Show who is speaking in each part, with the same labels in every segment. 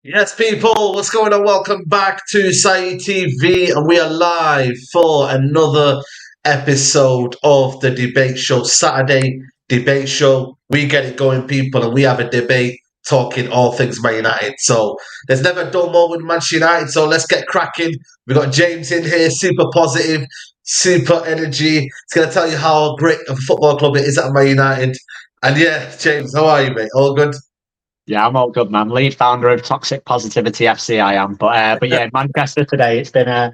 Speaker 1: Yes, people, what's going on? Welcome back to Saeed TV, and we are live for another episode of the debate show, Saturday debate show. We get it going, people, and we have a debate talking all things Man United. So there's never a dull moment with Manchester United, so let's get cracking. We got James in here, super positive, super energy. He's going to tell you how great of a football club it is at Man United. And yeah, James, how are you, mate? All good?
Speaker 2: Yeah, I'm all good, man. Lead founder of Toxic Positivity FC, I am. But yeah, Manchester today, it's been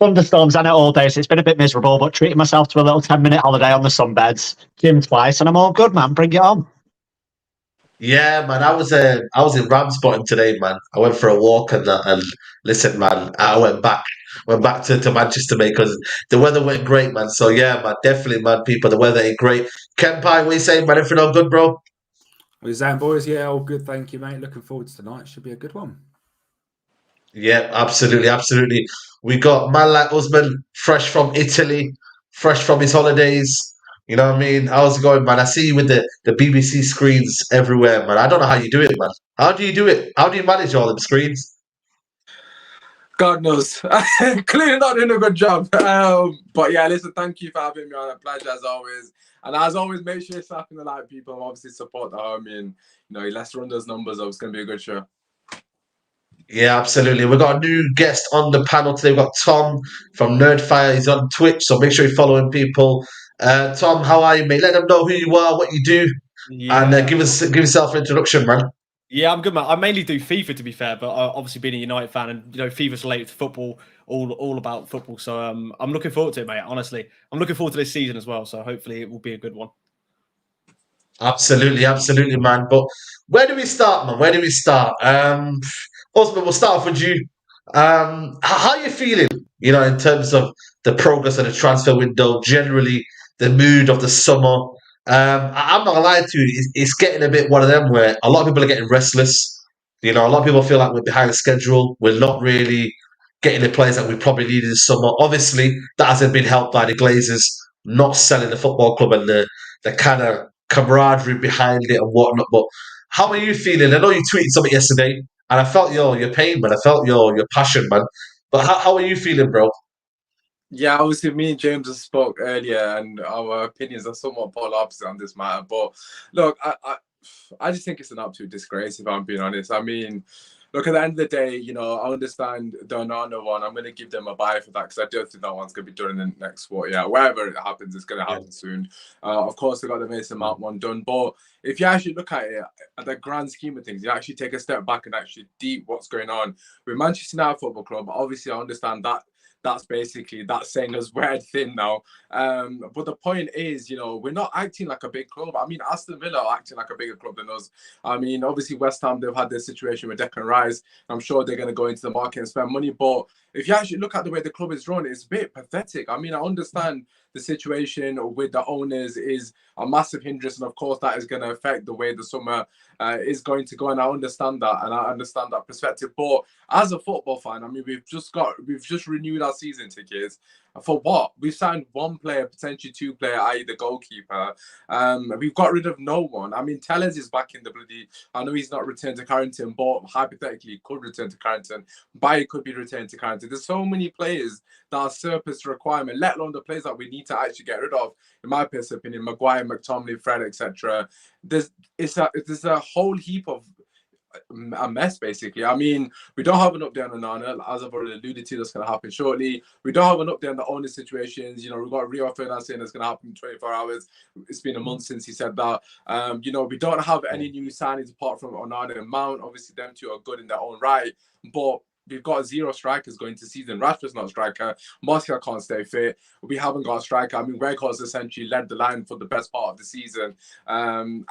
Speaker 2: thunderstorms on it all day, so it's been a bit miserable, but treating myself to a little 10-minute holiday on the sunbeds, gym twice, and I'm all good, man. Bring it on.
Speaker 1: Yeah, man, I was in Ramsbottom today, man. I went for a walk and that, and listen, man, I went back to Manchester, mate, because the weather went great, man. So yeah, man, definitely, man, people, the weather ain't great. Kenpai, what you saying, man? Everything all good, bro?
Speaker 3: What is that, boys? Yeah, all good, thank you, mate. Looking forward to tonight. Should be a good one.
Speaker 1: Yeah, absolutely, absolutely. We got man like Usman, fresh from Italy, fresh from his holidays. You know what I mean? How's it going, man? I see you with the BBC screens everywhere, man. I don't know how you do it, man. How do you do it? How do you manage all the screens?
Speaker 3: God knows. Clearly not doing a good job. But yeah, listen, thank you for having me on. A pleasure as always. And as always, make sure you're slapping the like, people, and obviously support the homie. And, let's run those numbers up. It's going to be a good show.
Speaker 1: Yeah, absolutely. We've got a new guest on the panel today. We've got Tom from Nerdfire. He's on Twitch, so make sure you're following people. Tom, how are you, mate? Let them know who you are, what you do, and
Speaker 4: Yeah,
Speaker 1: give yourself an introduction, man.
Speaker 4: yeah, I'm good, man. I mainly do FIFA, to be fair, but obviously being a United fan, and FIFA's related to football, all about football. So I'm looking forward to it, mate. Honestly, I'm looking forward to this season as well. So hopefully it will be a good one.
Speaker 1: Absolutely, absolutely, man. But where do we start, man? Where do we start? Osman, we'll start off with you. How are you feeling? In terms of the progress of the transfer window, generally the mood of the summer. I'm not gonna lie to you, it's getting a bit one of them where a lot of people are getting restless. A lot of people feel like we're behind the schedule. We're not really getting the players that we probably needed this summer. Obviously, that hasn't been helped by the Glazers not selling the football club and the kind of camaraderie behind it and whatnot. But how are you feeling? I know you tweeted something yesterday, and I felt your pain, man. I felt your passion, man. But how are you feeling, bro?
Speaker 3: Yeah, obviously, me and James have spoke earlier, and our opinions are somewhat polar opposite on this matter. But look, I just think it's an absolute disgrace, if I'm being honest. I mean, look, at the end of the day, I understand the Onana one. I'm going to give them a buy for that because I don't think that one's going to be done in the next 4 years. Wherever it happens, it's going to happen soon. Of course, they got the Mason Mount one done. But if you actually look at it, at the grand scheme of things, you actually take a step back and actually deep what's going on with Manchester United Football Club. Obviously, I understand that. That's basically that saying us weird thin now. But the point is, we're not acting like a big club. I mean, Aston Villa are acting like a bigger club than us. I mean, obviously West Ham, they've had this situation with Declan Rice. I'm sure they're going to go into the market and spend money. But if you actually look at the way the club is run, it's a bit pathetic. I mean, I understand the situation with the owners is a massive hindrance, and of course that is going to affect the way the summer is going to go, and I understand that, and I understand that perspective. But as a football fan, I mean, we've just renewed our season tickets. For what? We've signed one player, potentially two player, i.e. the goalkeeper. We've got rid of no one. I mean, Tellers is back in the bloody... I know he's not returned to Carrington, but hypothetically he could return to Carrington. Bayer could be returned to Carrington. There's so many players that are surplus requirement, let alone the players that we need to actually get rid of. In my personal opinion, Maguire, McTominay, Fred, etc. There's a whole heap of a mess, basically. I mean, we don't have an update on Onana, as I've already alluded to. That's going to happen shortly. We don't have an update on the owner situations. We've got Rio Ferdinand saying it's going to happen in 24 hours. It's been a month since he said that. We don't have any new signings apart from Onana and Mount. Obviously, them two are good in their own right, but we've got zero strikers going to season. Rashford's not a striker. Martial can't stay fit. We haven't got a striker. I mean, Weghorst essentially led the line for the best part of the season. And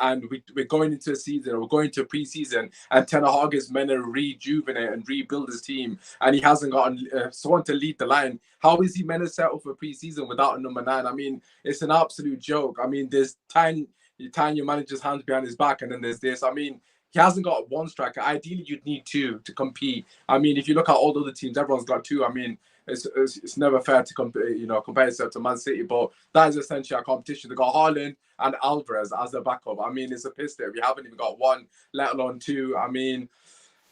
Speaker 3: we're going into a season, we're going to a pre-season, and Ten Hag is meant to rejuvenate and rebuild his team, and he hasn't got someone to lead the line. How is he meant to settle for pre-season without a number 9? I mean, it's an absolute joke. I mean, there's tying your manager's hands behind his back, and then there's this. I mean, He hasn't got one striker. Ideally, you'd need two to compete. I mean, if you look at all the other teams, everyone's got two. I mean, it's never fair to compare yourself to Man City, but that is essentially a competition. They got Haaland and Alvarez as their backup. I mean, it's a piss there. We haven't even got one, let alone two. I mean,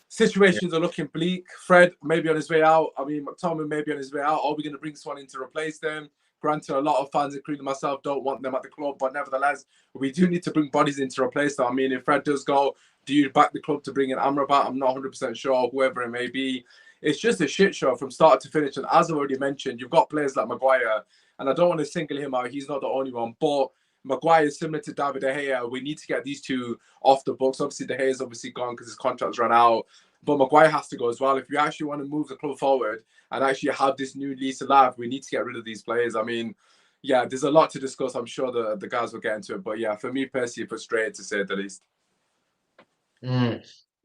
Speaker 3: situations are looking bleak. Fred may be on his way out. I mean, McTominay may be on his way out. Are we going to bring someone in to replace them? Granted, a lot of fans, including myself, don't want them at the club, but nevertheless, we do need to bring bodies in to replace them. I mean, if Fred does go, do you back the club to bring in Amrabat? I'm not 100% sure, whoever it may be. It's just a shit show from start to finish. And as I already mentioned, you've got players like Maguire, and I don't want to single him out. He's not the only one, but Maguire is similar to David De Gea. We need to get these two off the books. Obviously, De Gea is obviously gone because his contract's run out. But Maguire has to go as well. If you actually want to move the club forward and actually have this new lease of life, we need to get rid of these players. I mean, yeah, there's a lot to discuss. I'm sure the guys will get into it. But yeah, for me personally, frustrated to say the least.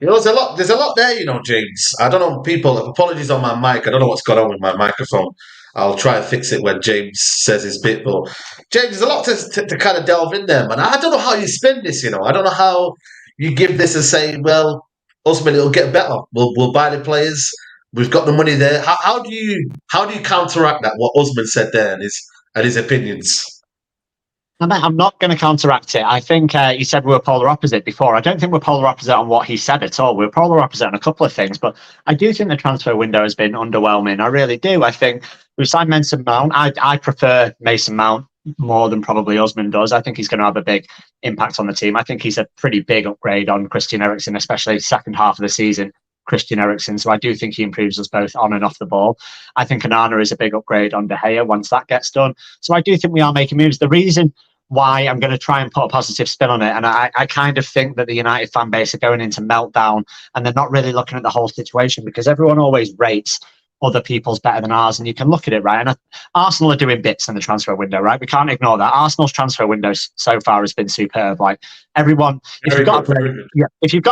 Speaker 1: There's a lot there, James. I don't know, people, apologies on my mic. I don't know what's going on with my microphone. I'll try and fix it when James says his bit. But James, there's a lot to kind of delve in there, man. I don't know how you spin this, I don't know how you give this and say, well, ultimately it'll get better. We'll buy the players. We've got the money there. How do you counteract that? What Usman said there and his opinions.
Speaker 2: I'm not going to counteract it. I think you said we were polar opposite before. I don't think we're polar opposite on what he said at all. We're polar opposite on a couple of things, but I do think the transfer window has been underwhelming. I really do. I think we signed Mason Mount. I prefer Mason Mount more than probably Usman does. I think he's going to have a big impact on the team. I think he's a pretty big upgrade on Christian Eriksen, especially second half of the season. Christian Eriksen. So I do think he improves us both on and off the ball. I think Onana is a big upgrade on De Gea once that gets done. So I do think we are making moves. The reason why I'm going to try and put a positive spin on it, and I kind of think that the United fan base are going into meltdown and they're not really looking at the whole situation, because everyone always rates other people's better than ours, and you can look at it, right? And Arsenal are doing bits in the transfer window, right? We can't ignore that. Arsenal's transfer window so far has been superb. Like everyone, if you've got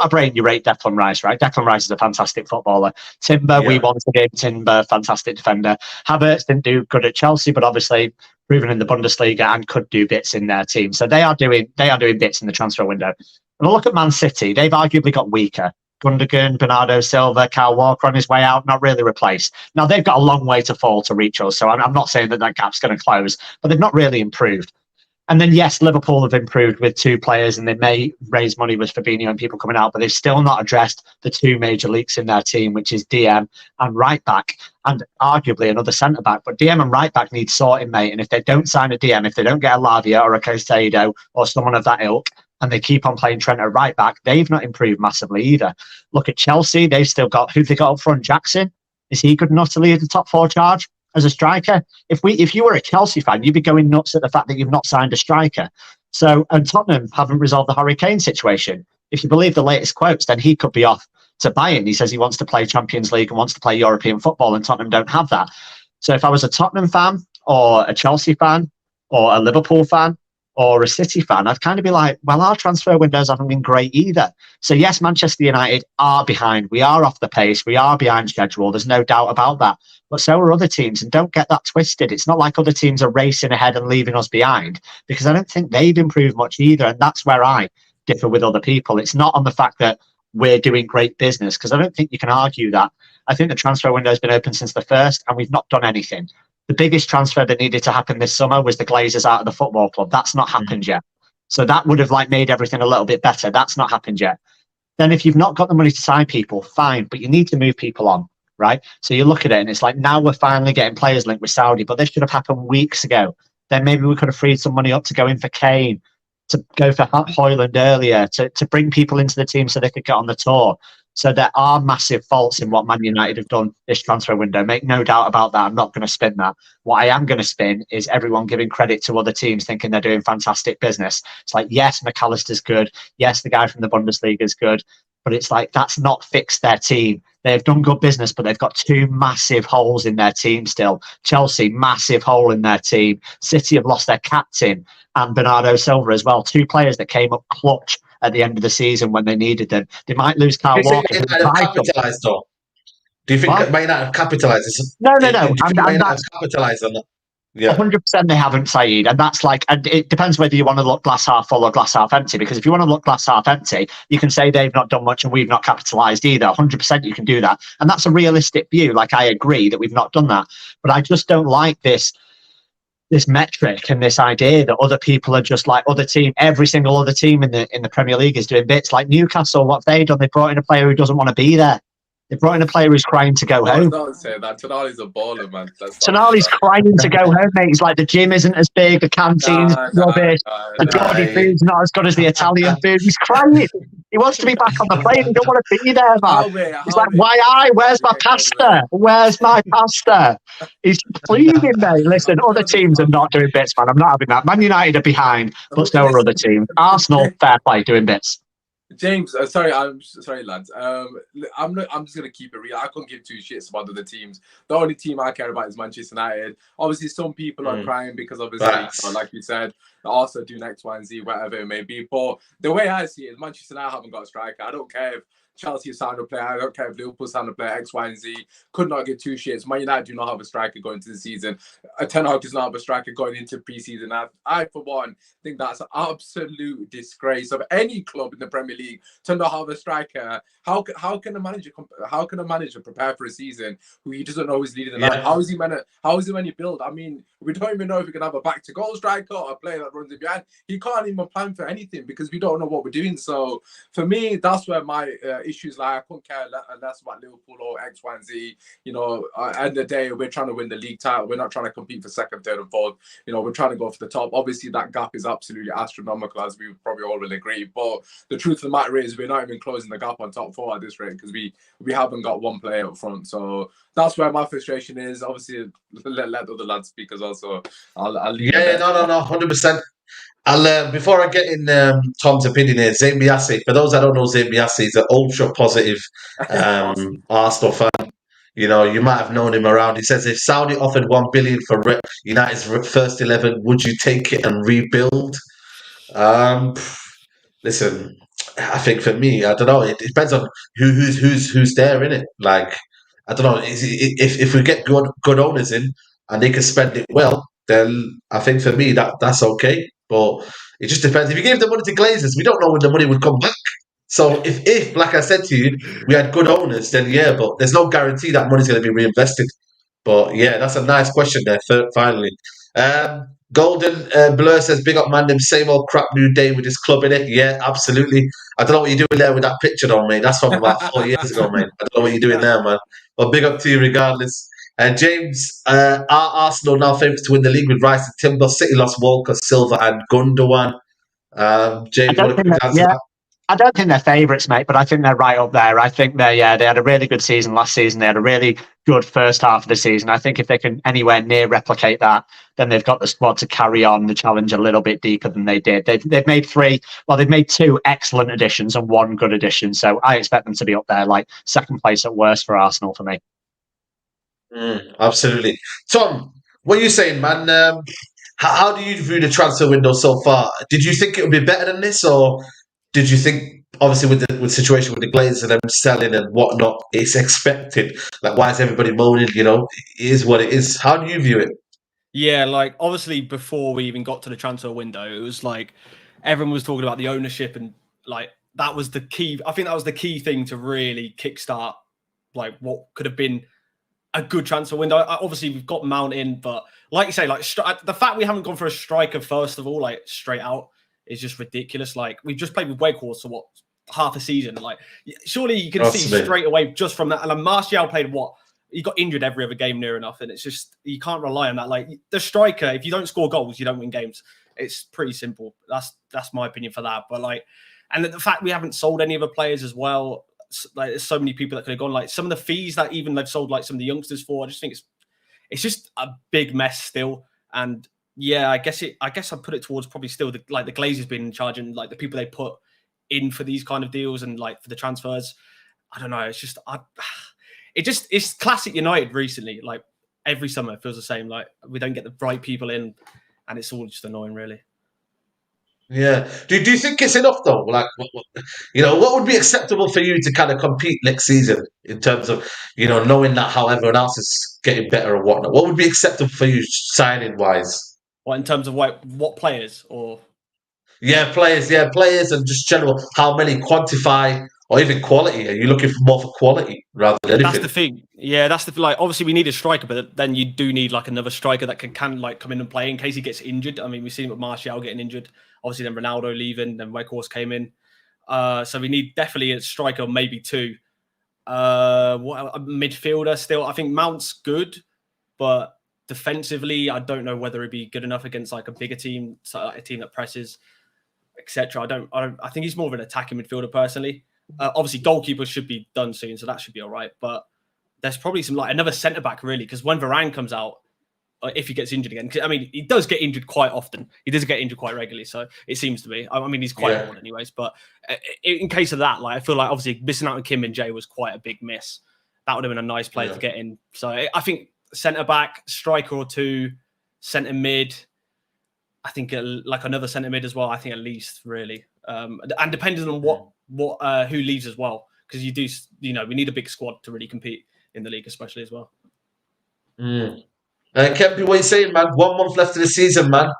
Speaker 2: a brain, you rate Declan Rice, right? Declan Rice is a fantastic footballer. Timber, we wanted him. Timber, fantastic defender. Havertz didn't do good at Chelsea, but obviously proven in the Bundesliga and could do bits in their team. So they are doing bits in the transfer window. And look at Man City; they've arguably got weaker. Gundogan, Bernardo Silva, Kyle Walker on his way out, not really replaced. Now, they've got a long way to fall to reach us, so I'm not saying that gap's going to close, but they've not really improved. And then, yes, Liverpool have improved with two players, and they may raise money with Fabinho and people coming out, but they've still not addressed the two major leaks in their team, which is DM and right-back, and arguably another centre-back. But DM and right-back need sorting, mate, and if they don't sign a DM, if they don't get a Lavia or a Caicedo or someone of that ilk, and they keep on playing Trent at right back, they've not improved massively either. Look at Chelsea; they've still got who they got up front. Jackson, is he good enough to lead the top four charge as a striker? If you were a Chelsea fan, you'd be going nuts at the fact that you've not signed a striker. So, and Tottenham haven't resolved the Harry Kane situation. If you believe the latest quotes, then he could be off to Bayern. He says he wants to play Champions League and wants to play European football, and Tottenham don't have that. So, if I was a Tottenham fan or a Chelsea fan or a Liverpool fan or a City fan, I'd kind of be like, well, our transfer windows haven't been great either. So yes, Manchester United are behind. We are off the pace. We are behind schedule. There's no doubt about that. But so are other teams. And don't get that twisted. It's not like other teams are racing ahead and leaving us behind, because I don't think they've improved much either. And that's where I differ with other people. It's not on the fact that we're doing great business, because I don't think you can argue that. I think the transfer window has been open since the first, and we've not done anything. The biggest transfer that needed to happen this summer was the Glazers out of the football club. That's not happened yet. So that would have made everything a little bit better. That's not happened yet. Then if you've not got the money to sign people, fine, but you need to move people on, right? So you look at it and it's like, now we're finally getting players linked with Saudi, but this should have happened weeks ago. Then maybe we could have freed some money up to go in for Kane, to go for Højlund earlier, to bring people into the team so they could get on the tour. So there are massive faults in what Man United have done this transfer window. Make no doubt about that. I'm not going to spin that. What I am going to spin is everyone giving credit to other teams thinking they're doing fantastic business. It's like, yes, McAllister's good. Yes, the guy from the Bundesliga is good. But it's like, that's not fixed their team. They've done good business, but they've got two massive holes in their team still. Chelsea, massive hole in their team. City have lost their captain and Bernardo Silva as well. Two players that came up clutch at the end of the season when they needed them. They might lose Kyle Walker.
Speaker 1: Do you think Man United have capitalised, though? Do you think Man United have capitalised?
Speaker 2: No.
Speaker 1: Do you think Man United have capitalised on that? Yeah.
Speaker 2: 100% they haven't, Saeed. And that's like, and it depends whether you want to look glass half full or glass half empty. Because if you want to look glass half empty, you can say they've not done much and we've not capitalised either. 100% you can do that. And that's a realistic view. Like, I agree that we've not done that. But I just don't like this metric and this idea that other people are just like every single other team in the Premier League is doing bits. Like Newcastle, what have they done? They brought in a player who doesn't want to be there. They brought in a player who's crying to go home.
Speaker 3: Don't say that. Tonali's a baller, man.
Speaker 2: Tonali's crying to go home, mate. He's like, the gym isn't as big, the canteens rubbish, the Geordie food's not as good as the Italian food. He's crying. He wants to be back on the plane. He don't want to be there, man. He's like, where's my pasta? Where's my pasta? He's pleading, mate. Listen, other teams are not doing bits, man. I'm not having that. Man United are behind, but so are other teams. Arsenal, fair play, doing bits.
Speaker 3: James, I'm sorry, lads. I'm just gonna keep it real. I couldn't give two shits about the other teams. The only team I care about is Manchester United. Obviously, some people are crying because obviously, like you said, Arsenal doing X, Y, and Z, whatever it may be. But the way I see it, is Manchester United haven't got a striker. I don't care if Chelsea signed a player. I don't care if Liverpool signed a player X, Y, and Z. Could not give two shits. Man United do not have a striker going into the season. Ten Hag does not have a striker going into pre-season. I, for one, think that's an absolute disgrace of any club in the Premier League to not have a striker. How can a manager prepare for a season who he doesn't know is leading the line? How is he meant to build? I mean, we don't even know if we can have a back to goal striker or a player that runs it behind. He can't even plan for anything because we don't know what we're doing. So for me, that's where my issues lie. I couldn't care less about Liverpool or X, Y, and Z. You know, at the end of the day, we're trying to win the league title. We're not trying to compete for second, third, and fourth. You know, we're trying to go for the top. Obviously, that gap is absolutely astronomical, as we probably all will agree. But the truth of the matter is, we're not even closing the gap on top four at this rate because we haven't got one player up front. So that's where my frustration is. Obviously, let the other lads speak as well. So I'll leave it there.
Speaker 1: No, 100%. I'll before I get in Tom's opinion here, Zayn Biassi. For those that don't know, Zayn Biassi is an ultra positive Arsenal fan. You know, you might have known him around. He says, if Saudi offered $1 billion for United's first 11, would you take it and rebuild? Listen, I think for me, I don't know. It depends on who's there in it. Like, I don't know. If we get good owners in and they can spend it well, then I think for me that's okay. But it just depends. If you gave the money to Glazers, we don't know when the money would come back. So if like I said to you, we had good owners, then yeah. But there's no guarantee that money's going to be reinvested. But yeah, that's a nice question there. Finally, Golden Blur says, "Big up, man. Them same old crap new day with this club in it." Yeah, absolutely. I don't know what you're doing there with that picture, though, mate. That's from about 4 years ago, mate. I don't know what you're doing there, man. But big up to you, regardless. James, are Arsenal now favourites to win the league with Rice and Timber? City lost Walker, Silva, and Gundogan. James, what a quick answer?
Speaker 2: Yeah. I don't think they're favourites, mate, but I think they're right up there. I think they had a really good season last season. They had a really good first half of the season. I think if they can anywhere near replicate that, then they've got the squad to carry on the challenge a little bit deeper than they did. They've made two excellent additions and one good addition. So I expect them to be up there, like second place at worst for Arsenal for me.
Speaker 1: Absolutely. Tom, what are you saying, man? How do you view the transfer window so far? Did you think it would be better than this, or did you think, obviously, with the situation with the Glazers and them selling and whatnot, it's expected? Like, why is everybody moaning? You know, it is what it is. How do you view it?
Speaker 4: Yeah, like obviously before we even got to the transfer window, it was like everyone was talking about the ownership and like that was the key. I think that was the key thing to really kickstart like what could have been a good transfer window. Obviously, we've got Mount in, but like you say, like the fact we haven't gone for a striker first of all, like straight out, is just ridiculous. Like we've just played with Wakehorse for what, half a season. Like surely you can see straight away just from that. And Martial played what? He got injured every other game near enough, and it's just you can't rely on that. Like the striker, if you don't score goals, you don't win games. It's pretty simple. That's my opinion for that. But like, and the fact we haven't sold any other players as well. Like there's so many people that could have gone. Like some of the fees that even they've sold like some of the youngsters for. I just think it's just a big mess still. And yeah, I guess I put it towards probably still the Glazers being in charge and like the people they put in for these kind of deals and like for the transfers. I don't know. It's just it's classic United recently. Like every summer it feels the same. Like we don't get the right people in, and it's all just annoying, really.
Speaker 1: Yeah. Do you think it's enough though? Like, what would be acceptable for you to kind of compete next season in terms of, knowing that how everyone else is getting better and whatnot? What would be acceptable for you signing wise?
Speaker 4: What in terms of what players or
Speaker 1: Yeah, players, and just general. How many quantify or even quality? Are you looking for more for quality rather than
Speaker 4: that's
Speaker 1: anything?
Speaker 4: the thing. Yeah, that's the like. Obviously, we need a striker, but then you do need like another striker that can like come in and play in case he gets injured. I mean, we've seen with Martial getting injured. Obviously, then Ronaldo leaving, then Weghorst came in. So we need definitely a striker, maybe two. What a midfielder still? I think Mount's good, but defensively, I don't know whether he'd be good enough against like a bigger team, so a team that presses, etc. I think he's more of an attacking midfielder personally. Obviously, goalkeepers should be done soon, so that should be all right. But there's probably some like another centre back really, because when Varane comes out, if he gets injured again, I mean, he does get injured quite often. He does get injured quite regularly, so it seems to be. I mean, he's quite old anyways. But in case of that, like I feel like obviously missing out on Kim and Jay was quite a big miss. That would have been a nice player to get in. So I think centre back, striker or two, centre mid. I think like another centre mid as well. I think at least really, and depending on who leaves as well, because you do, we need a big squad to really compete in the league, especially as well.
Speaker 1: Kempy, what are you saying, man? 1 month left of the season, man.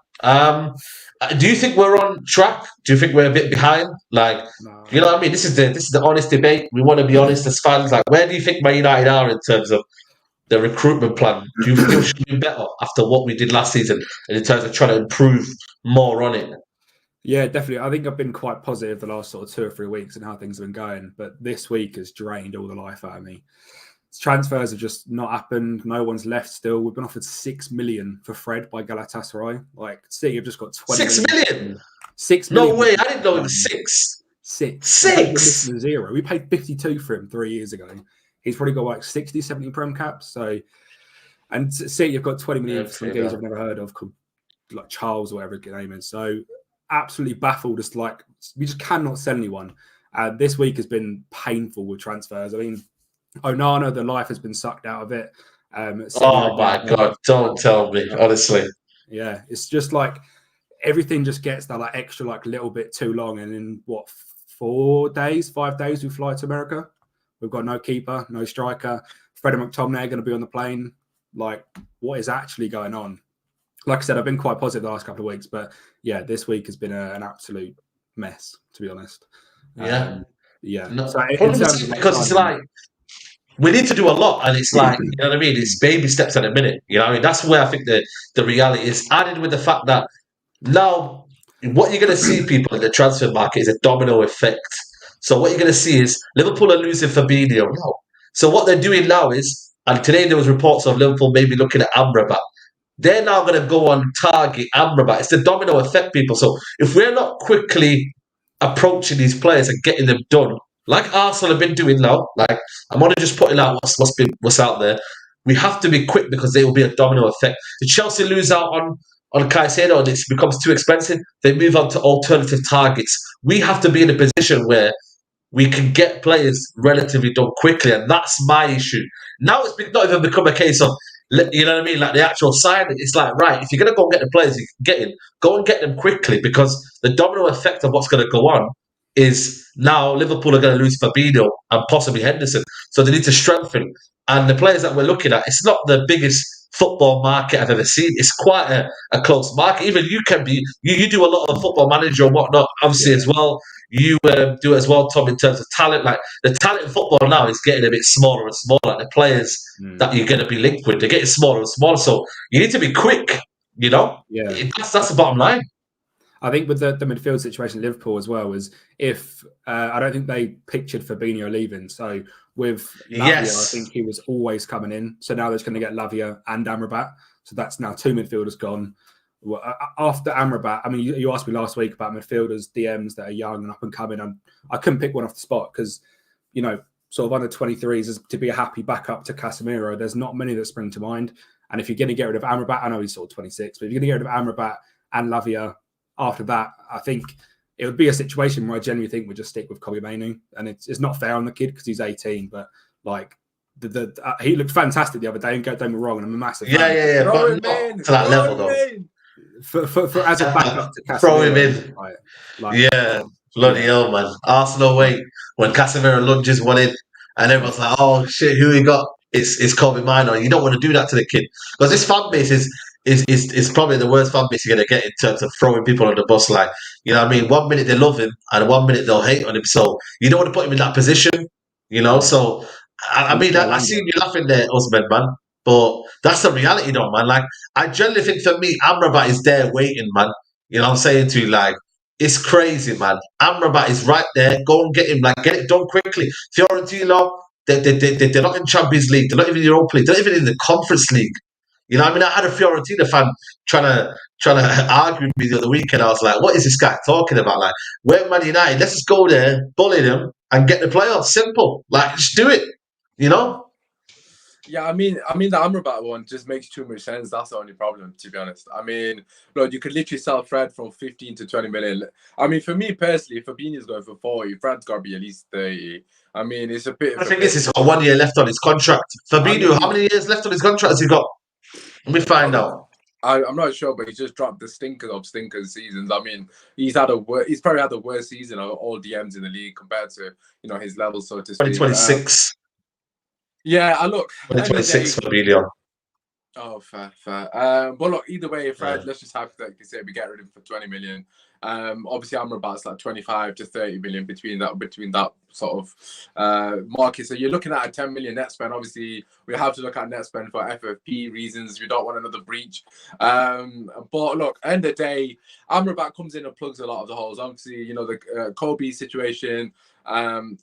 Speaker 1: Do you think we're on track? Do you think we're a bit behind? Like,
Speaker 5: No.
Speaker 1: you know what I mean? This is the honest debate. We want to be honest as fans. Like, where do you think Man United are in terms of the recruitment plan? Do you feel we should be better after what we did last season, and in terms of trying to improve more on it?
Speaker 5: Yeah, definitely. I think I've been quite positive the last sort of 2 or 3 weeks and how things have been going, but this week has drained all the life out of me. Transfers have just not happened. No one's left still. We've been offered 6 million for Fred by Galatasaray. Like, City have just got 20
Speaker 1: 6 million?
Speaker 5: 6 million.
Speaker 1: No way. I didn't know it was 6.
Speaker 5: 6.
Speaker 1: 6?
Speaker 5: Zero. We paid 52 for him 3 years ago. He's probably got like 60, 70 Prem caps. So, and City have got 20 million for some guys I've never heard of, called like Charles or whatever his name is. So, absolutely baffled. Just like, we just cannot sell anyone. This week has been painful with transfers. I mean, Onana, the life has been sucked out of it.
Speaker 1: Oh my God, don't tell me, honestly.
Speaker 5: Yeah, it's just like everything just gets that like extra like little bit too long. And in 5 days, we fly to America. We've got no keeper, no striker. Fred and McTominay are going to be on the plane. Like, what is actually going on? Like I said, I've been quite positive the last couple of weeks, but yeah, this week has been an absolute mess, to be honest.
Speaker 1: Yeah.
Speaker 5: No,
Speaker 1: so because it's like, we need to do a lot, and it's like, you know what I mean? It's baby steps at a minute. You know what I mean? That's where I think the reality is, added with the fact that now what you're going to see, people, in the transfer market is a domino effect. So what you're going to see is Liverpool are losing Fabinho now. So what they're doing now is, and today there was reports of Liverpool maybe looking at Amrabat. They're now going to go on target Amrabat. It's the domino effect, people. So if we're not quickly approaching these players and getting them done, like Arsenal have been doing now, like I'm only just putting out what's out there. We have to be quick because there will be a domino effect. If Chelsea lose out on Caicedo and it becomes too expensive, they move on to alternative targets. We have to be in a position where we can get players relatively done quickly, and that's my issue. Now it's not even become a case of, you know what I mean, like the actual signing. It's like, right, if you're going to go and get the players you can get in, go and get them quickly, because the domino effect of what's going to go on is now Liverpool are going to lose Fabinho and possibly Henderson. So they need to strengthen. And the players that we're looking at, it's not the biggest football market I've ever seen. It's quite a close market. Even you can be, you do a lot of Football Manager and whatnot, obviously, as well. You do it as well, Tom, in terms of talent. Like, the talent in football now is getting a bit smaller and smaller. Like, the players that you're going to be linked with, they're getting smaller and smaller. So you need to be quick, you know?
Speaker 5: Yeah.
Speaker 1: That's the bottom line.
Speaker 5: I think with the midfield situation at Liverpool as well is if I don't think they pictured Fabinho leaving. So with Lavia, I think he was always coming in. So now they're just going to get Lavia and Amrabat. So that's now 2 midfielders gone. Well, after Amrabat, I mean, you asked me last week about midfielders, DMs that are young and up and coming. And I couldn't pick one off the spot because, you know, sort of under 23s is to be a happy backup to Casemiro. There's not many that spring to mind. And if you're going to get rid of Amrabat, I know he's sort of 26, but if you're going to get rid of Amrabat and Lavia, after that, I think it would be a situation where I genuinely think we'd just stick with Kobe Mainoo. And it's not fair on the kid because he's 18, but like he looked fantastic the other day. And don't get me wrong, and I'm a massive fan.
Speaker 1: But not to that level though.
Speaker 5: for as a backup to Casemiro.
Speaker 1: Throw him in. Yeah, bloody hell, man. Arsenal away when Casemiro lunges one in, and everyone's like, "Oh shit, who he got?" It's Kobe Mino. You don't want to do that to the kid because this fan base is probably the worst fan base you're gonna get in terms of throwing people on the bus. Like, you know what I mean? 1 minute they love him, and 1 minute they'll hate on him. So you don't want to put him in that position, you know. So I mean, I see you laughing there, Usman, man. But that's the reality, though, man. Like, I generally think for me, Amrabat is there waiting, man. You know what I'm saying to you? Like, it's crazy, man. Amrabat is right there. Go and get him. Like, get it done quickly. Fiorentina, they're not in Champions League. They're not even in Europa League. They're not even in the Conference League. You know what I mean? I had a Fiorentina fan trying to argue with me the other weekend. I was like, what is this guy talking about? Like, we're Man United. Let's just go there, bully them, and get the playoffs. Simple. Like, just do it. You know?
Speaker 3: Yeah, I mean, the Amrabat one just makes too much sense. That's the only problem, to be honest. I mean, look, you could literally sell Fred from 15 to 20 million. I mean, for me personally, if Fabinho's going for 40, Fred's got to be at least 30. I mean, it's a bit.
Speaker 1: I think he's got 1 year left on his contract. Fabinho, how many years left on his contract has he got? Let me find out.
Speaker 3: I'm not sure, but he's just dropped the stinker of stinkers seasons. I mean, he's probably had the worst season of all DMs in the league compared to his level, so to speak.
Speaker 1: 2026.
Speaker 3: Yeah, I look.
Speaker 1: 2026 for Fabinho.
Speaker 3: Oh, fair. But look, either way, Fred, let's just hypothetically say we get rid of him for 20 million. Obviously, Amrabat's like 25 to 30 million between that sort of market. So you're looking at a 10 million net spend. Obviously, we have to look at net spend for FFP reasons. We don't want another breach. But look, end of the day, Amrabat comes in and plugs a lot of the holes. Obviously, the Kobe situation.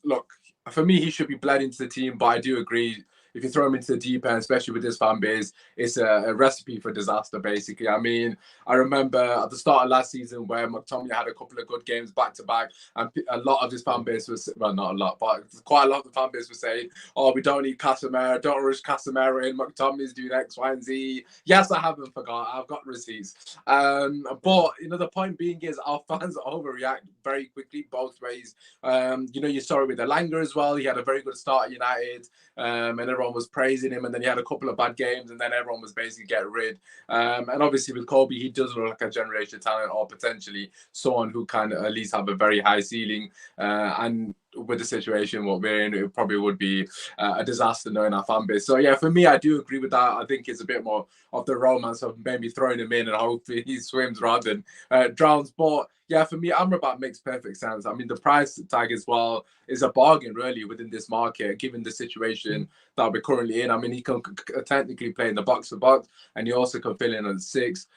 Speaker 3: Look, for me, he should be bled into the team, but I do agree. If you throw him into the deep end, especially with this fan base, it's a recipe for disaster, basically. I mean, I remember at the start of last season where McTominay had a couple of good games back to back, and a lot of this fan base was, well, not a lot, but quite a lot of the fan base was saying, "Oh, we don't need Casemiro, don't rush Casemiro in, McTominay's doing X, Y, and Z." Yes, I haven't forgot, I've got receipts. But, the point being is our fans overreact very quickly both ways. You saw it with Elanga as well. He had a very good start at United, and everyone was praising him, and then he had a couple of bad games, and then everyone was basically getting rid. And obviously with Kobe, he does look like a generational talent, or potentially someone who can at least have a very high ceiling. And with the situation what we're in, it probably would be a disaster knowing our fan base. So yeah, for me, I do agree with that. I think it's a bit more of the romance of maybe throwing him in and hopefully he swims rather than drowns. But yeah, for me, Amrabat makes perfect sense. I mean, the price tag as well is a bargain, really, within this market, given the situation that we're currently in. I mean, he can technically play in the box-to-box, and he also can fill in on 6.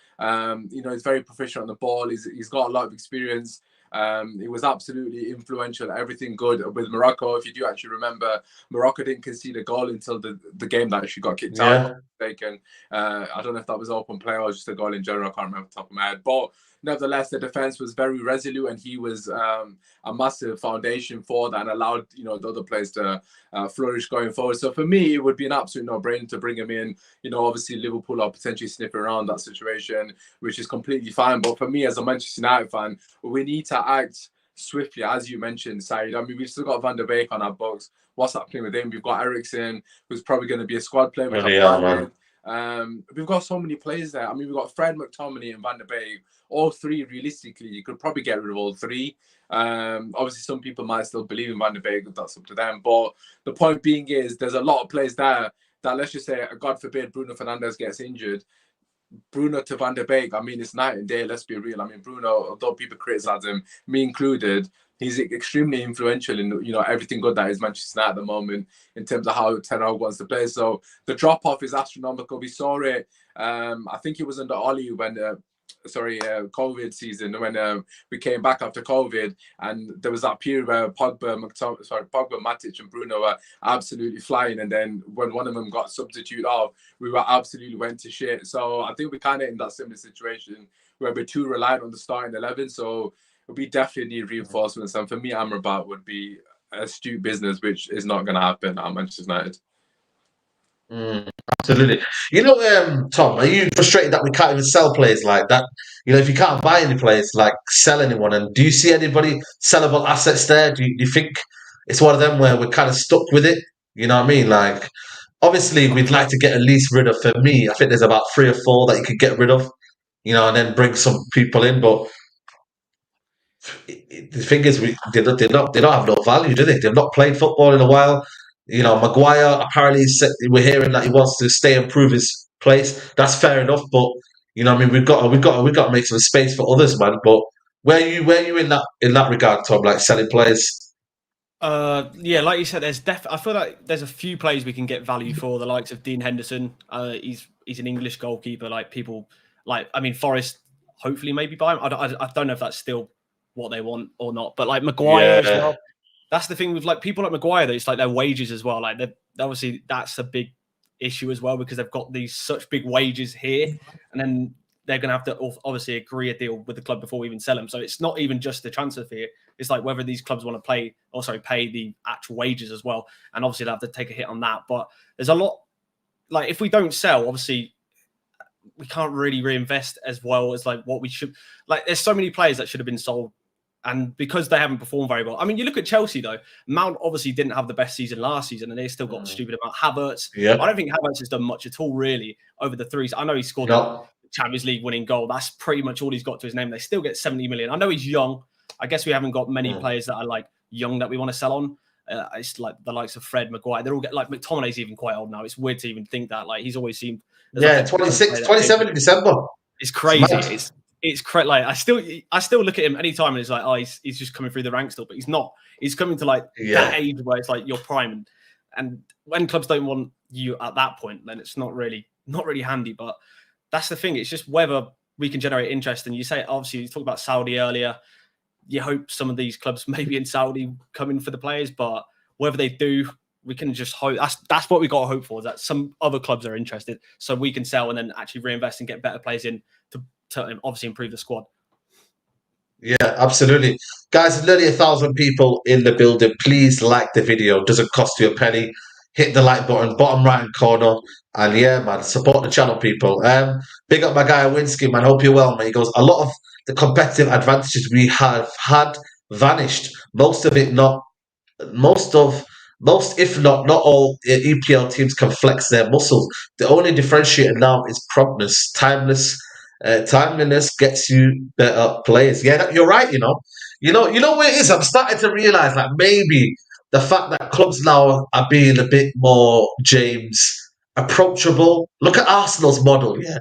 Speaker 3: He's very proficient on the ball. He's got a lot of experience. He was absolutely influential, everything good with Morocco. If you do actually remember, Morocco didn't concede a goal until the game that she got kicked out. I don't know if that was open play or just a goal in general. I can't remember off the top of my head. But nevertheless, the defense was very resolute, and he was a massive foundation for that and allowed the other players to flourish going forward. So for me, it would be an absolute no-brainer to bring him in. Obviously Liverpool are potentially sniffing around that situation, which is completely fine. But for me, as a Manchester United fan, we need to act swiftly, as you mentioned, Saeed. I mean, we've still got Van der Beek on our books. What's happening with him? We've got Eriksen, who's probably going to be a squad player. We've got so many players there. I mean, we've got Fred, McTominay, and Van der Beek. All three, realistically, you could probably get rid of all three. Obviously, some people might still believe in Van der Beek. That's up to them. But the point being is, there's a lot of players there that, let's just say, God forbid, Bruno Fernandes gets injured. Bruno to Van der Beek, I mean, it's night and day. Let's be real. I mean, Bruno, although people criticize him, me included, he's extremely influential in everything good that is Manchester United at the moment in terms of how Ten Hag wants to play. So the drop off is astronomical. We saw it. I think it was under Oli when. COVID season when we came back after COVID, and there was that period where Pogba, Matic, and Bruno were absolutely flying, and then when one of them got substituted off, we were absolutely went to shit. So I think we're kind of in that similar situation where we're too reliant on the starting 11. So we definitely need reinforcements, and for me, Amrabat would be astute business, which is not going to happen at Manchester United.
Speaker 1: Absolutely. Tom, are you frustrated that we can't even sell players like that? If you can't buy any players, like sell anyone, and do you see anybody sellable assets there? Do you think it's one of them where we're kind of stuck with it? You know what I mean? Like, obviously, we'd like to get at least rid of, for me, I think there's about 3 or 4 that you could get rid of. and then bring some people in. But the thing is, they don't have no value, do they? They've not played football in a while. Maguire apparently we're hearing that he wants to stay and prove his place. That's fair enough, but we've got to make some space for others, man. But where are you in that regard, Tom? Like selling players?
Speaker 4: Yeah, like you said, I feel like there's a few players we can get value for. The likes of Dean Henderson. He's an English goalkeeper. Like people, Forest. Hopefully, maybe buy him. I don't know if that's still what they want or not. But like Maguire as well. That's the thing with like people like Maguire. That it's like their wages as well. Like obviously that's a big issue as well because they've got these such big wages here, and then they're going to have to obviously agree a deal with the club before we even sell them. So it's not even just the transfer fee. It's like whether these clubs want to pay the actual wages as well. And obviously they'll have to take a hit on that. But there's a lot, like if we don't sell, obviously we can't really reinvest as well as like what we should. Like there's so many players that should have been sold. And because they haven't performed very well. I mean, you look at Chelsea, though. Mount obviously didn't have the best season last season, and they still got the stupid amount. Havertz.
Speaker 1: Yep.
Speaker 4: I don't think Havertz has done much at all, really, over the threes. I know he scored the Champions League winning goal. That's pretty much all he's got to his name. They still get 70 million. I know he's young. I guess we haven't got many players that are, like, young that we want to sell on. It's like the likes of Fred, Maguire. They're all like McTominay's even quite old now. It's weird to even think that. Like, he's always seemed...
Speaker 1: 27 December.
Speaker 4: It's crazy. It's crazy. Like I still look at him anytime and it's like, oh, he's just coming through the ranks still, but he's not. He's coming to like that age where it's like you're prime, and when clubs don't want you at that point, then it's not really handy. But that's the thing. It's just whether we can generate interest. And you say obviously you talked about Saudi earlier. You hope some of these clubs maybe in Saudi come in for the players, but whether they do, we can just hope. That's what we got to hope for. Is that some other clubs are interested, so we can sell and then actually reinvest and get better players in to obviously improve the squad.
Speaker 1: Yeah, absolutely. Guys, nearly 1,000 people in the building. Please like the video. Doesn't cost you a penny. Hit the like button, bottom right-hand corner. And yeah, man, support the channel, people. Big up my guy, Winsky, man. Hope you're well, man. He goes, a lot of the competitive advantages we have had vanished. Most, if not all EPL teams can flex their muscles. The only differentiator now is promptness, timeliness gets you better players. Yeah, you're right. You know what it is. I'm starting to realize like maybe the fact that clubs now are being a bit more approachable. Look at Arsenal's model. Yeah,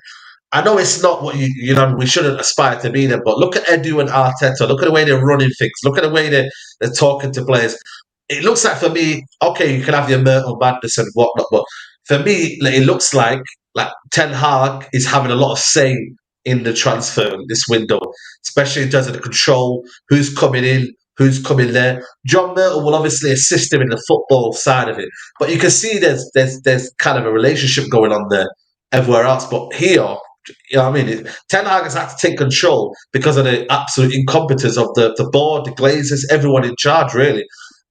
Speaker 1: I know it's not what we shouldn't aspire to be there, but look at Edu and Arteta. Look at the way they're running things. Look at the way they're talking to players. It looks like for me, okay, you can have your Myrtle madness and whatnot, but for me, it looks like Ten Hag is having a lot of say in the transfer this window, especially in terms of the control, who's coming in, who's coming there. John Myrtle will obviously assist him in the football side of it, but you can see there's kind of a relationship going on there everywhere else. But here, Ten Hag has had to take control because of the absolute incompetence of the board, the Glazers, everyone in charge, really.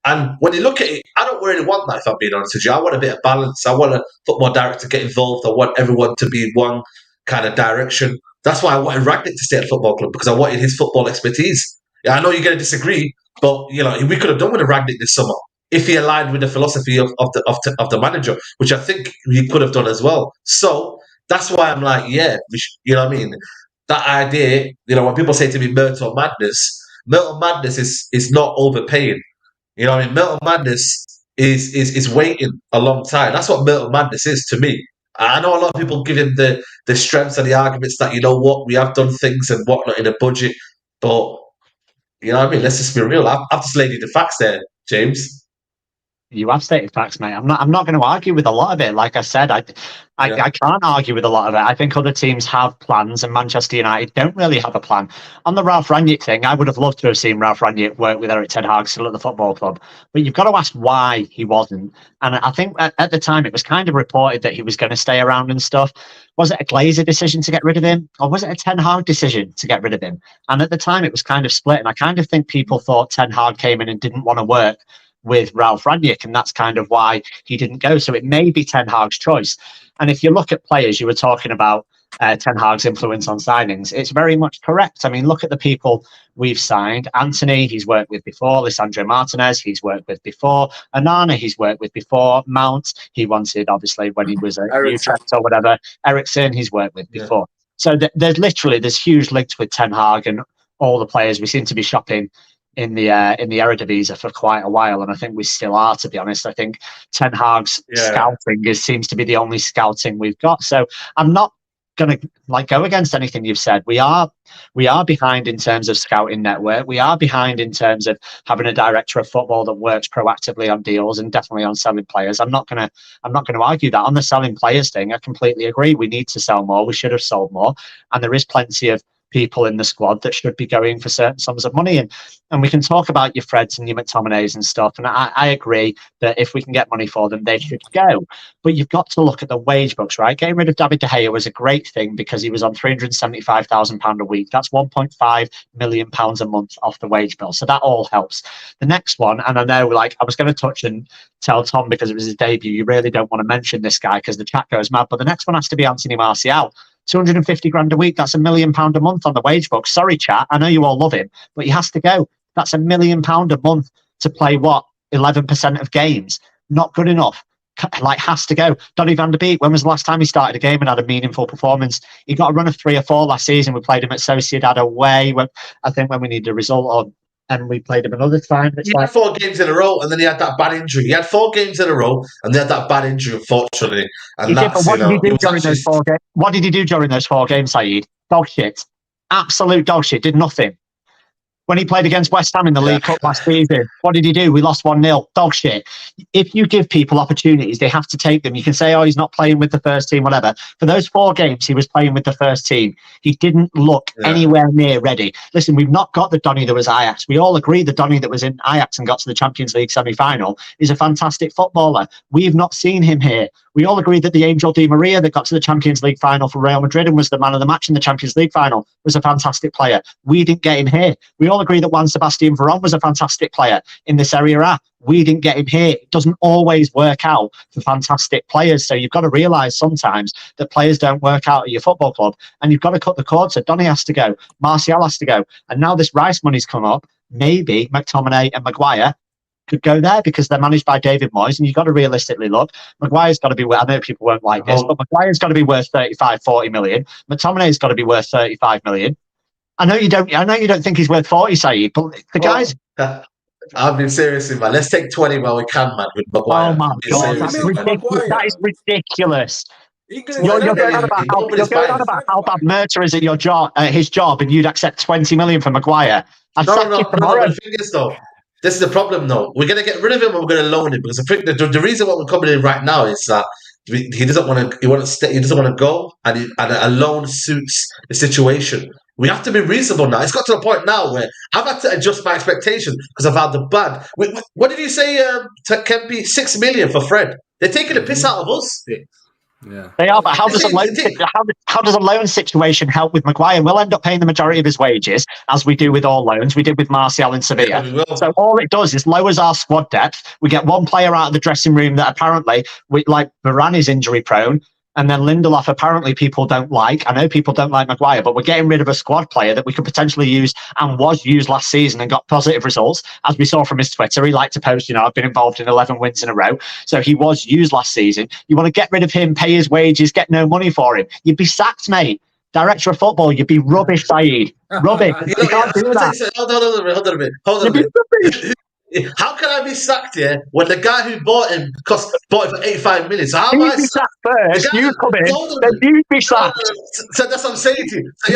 Speaker 1: And when you look at it, I don't really want that, if I'm being honest with you. I want a bit of balance. I want a football director to get involved. I want everyone to be in one kind of direction. That's why I wanted Rangnick to stay at the football club, because I wanted his football expertise. Yeah, I know you're going to disagree, but we could have done with a Rangnick this summer if he aligned with the philosophy of the manager, which I think he could have done as well. So that's why I'm like, yeah, that idea, when people say to me Myrtle Madness is not overpaying. Myrtle Madness is waiting a long time. That's what Myrtle Madness is to me. I know a lot of people give him the strengths and the arguments that, we have done things and whatnot in a budget, but, let's just be real. I've just laid you the facts there, James.
Speaker 2: You have stated facts, mate. I'm not going to argue with a lot of it. Like I said, I can't argue with a lot of it. I think other teams have plans, and Manchester United don't really have a plan. On the Ralph Rangnick thing, I would have loved to have seen Ralph Rangnick work with Eric Ten Hag still at the football club. But you've got to ask why he wasn't. And I think at the time it was kind of reported that he was going to stay around and stuff. Was it a Glazer decision to get rid of him? Or was it a Ten Hag decision to get rid of him? And at the time it was kind of split. And I kind of think people thought Ten Hag came in and didn't want to work with Ralph Rangnick, and that's kind of why he didn't go. So it may be Ten Hag's choice. And if you look at players, you were talking about Ten Hag's influence on signings. It's very much correct. I mean, look at the people we've signed. Anthony, he's worked with before. Lisandro Martinez, he's worked with before. Onana, he's worked with before. Mount, he wanted, obviously, when he was at Utrecht or whatever. Eriksen, he's worked with before. So there's huge links with Ten Hag and all the players. We seem to be shopping in the Eredivisie for quite a while, and I think we still are, to be honest. I think Ten Hag's scouting seems to be the only scouting we've got. So I'm not going to go against anything you've said. We are behind in terms of scouting network. We are behind in terms of having a director of football that works proactively on deals and definitely on selling players. I'm not going to argue that. On the selling players thing, I completely agree. We need to sell more. We should have sold more, and there is plenty of people in the squad that should be going for certain sums of money. And we can talk about your Freds and your McTominays and stuff. And I agree that if we can get money for them, they should go. But you've got to look at the wage books, right? Getting rid of David De Gea was a great thing because he was on £375,000 a week. That's £1.5 million a month off the wage bill. So that all helps. The next one, and I know I was going to touch and tell Tom because it was his debut, you really don't want to mention this guy because the chat goes mad. But the next one has to be Anthony Martial. 250 grand a week, that's £1 million a month on the wage book. Sorry, chat, I know you all love him, but he has to go. That's £1 million a month to play 11% of games. Not good enough. Has to go. Donny van der Beek, when was the last time he started a game and had a meaningful performance? He got a run of 3 or 4 last season. We played him at Sociedad away, when we needed a result on. And we played him another time.
Speaker 1: He had 4 games in a row, and then he had that bad injury. He had 4 games in a row, and they had that bad injury, unfortunately. And
Speaker 2: what did he do during those 4 games? What did he do during those 4 games, Saeed? Dog shit. Absolute dog shit. Did nothing. When he played against West Ham in the League Cup last season, what did he do? We lost 1-0. Dog shit. If you give people opportunities, they have to take them. You can say, he's not playing with the first team, whatever. For those 4 games, he was playing with the first team. He didn't look anywhere near ready. Listen, we've not got the Donny that was Ajax. We all agree the Donny that was in Ajax and got to the Champions League semi-final is a fantastic footballer. We've not seen him here. We all agree that the Angel Di Maria that got to the Champions League final for Real Madrid and was the man of the match in the Champions League final was a fantastic player. We didn't get him here. We all agree that Juan Sebastian Veron was a fantastic player in this Serie A. We didn't get him here. It doesn't always work out for fantastic players. So you've got to realise sometimes that players don't work out at your football club, and you've got to cut the cord. So Donny has to go. Martial has to go. And now this Rice money's come up. Maybe McTominay and Maguire could go there because they're managed by David Moyes, and you've got to realistically look. Maguire's got to be, I know people won't like this, but Maguire's got to be worth 35-40 million. McTominay's got to be worth 35 million. I know you don't think he's worth 40, Saeed, but the guys.
Speaker 1: I've been seriously, man. Let's take 20 while we can, man, with Maguire.
Speaker 2: Oh my God, that is ridiculous. You're going on about how bad Murta is at his job, and you'd accept 20 million for Maguire. I'd sack you tomorrow.
Speaker 1: The thing is, though, this is the problem, though. We're going to get rid of him, or we're going to loan him, because I think the reason why we're coming in right now is that he doesn't want to. He doesn't want to go, and a loan suits the situation. We have to be reasonable now. It's got to the point now where I've had to adjust my expectations because I've had the bad. What did you say? Can be 6 million for Fred. They're taking the piss out of us.
Speaker 5: Yeah,
Speaker 2: they are. But how does a loan situation help with Maguire? We'll end up paying the majority of his wages, as we do with all loans. We did with Martial in Sevilla. Yeah, so all it does is lowers our squad depth. We get one player out of the dressing room that apparently, Varane is injury prone. And then Lindelof, apparently people don't like. I know people don't like Maguire, but we're getting rid of a squad player that we could potentially use and was used last season and got positive results. As we saw from his Twitter, he liked to post, I've been involved in 11 wins in a row. So he was used last season. You want to get rid of him, pay his wages, get no money for him. You'd be sacked, mate. Director of football, you'd be rubbish, Saeed. Rubbish. You can't do that.
Speaker 1: Hold on a minute. How can I be sacked here when the guy who bought him for 85 million? So how am I
Speaker 2: sacked first? You come in, then you'd be sacked.
Speaker 1: So that's what I'm saying to you. So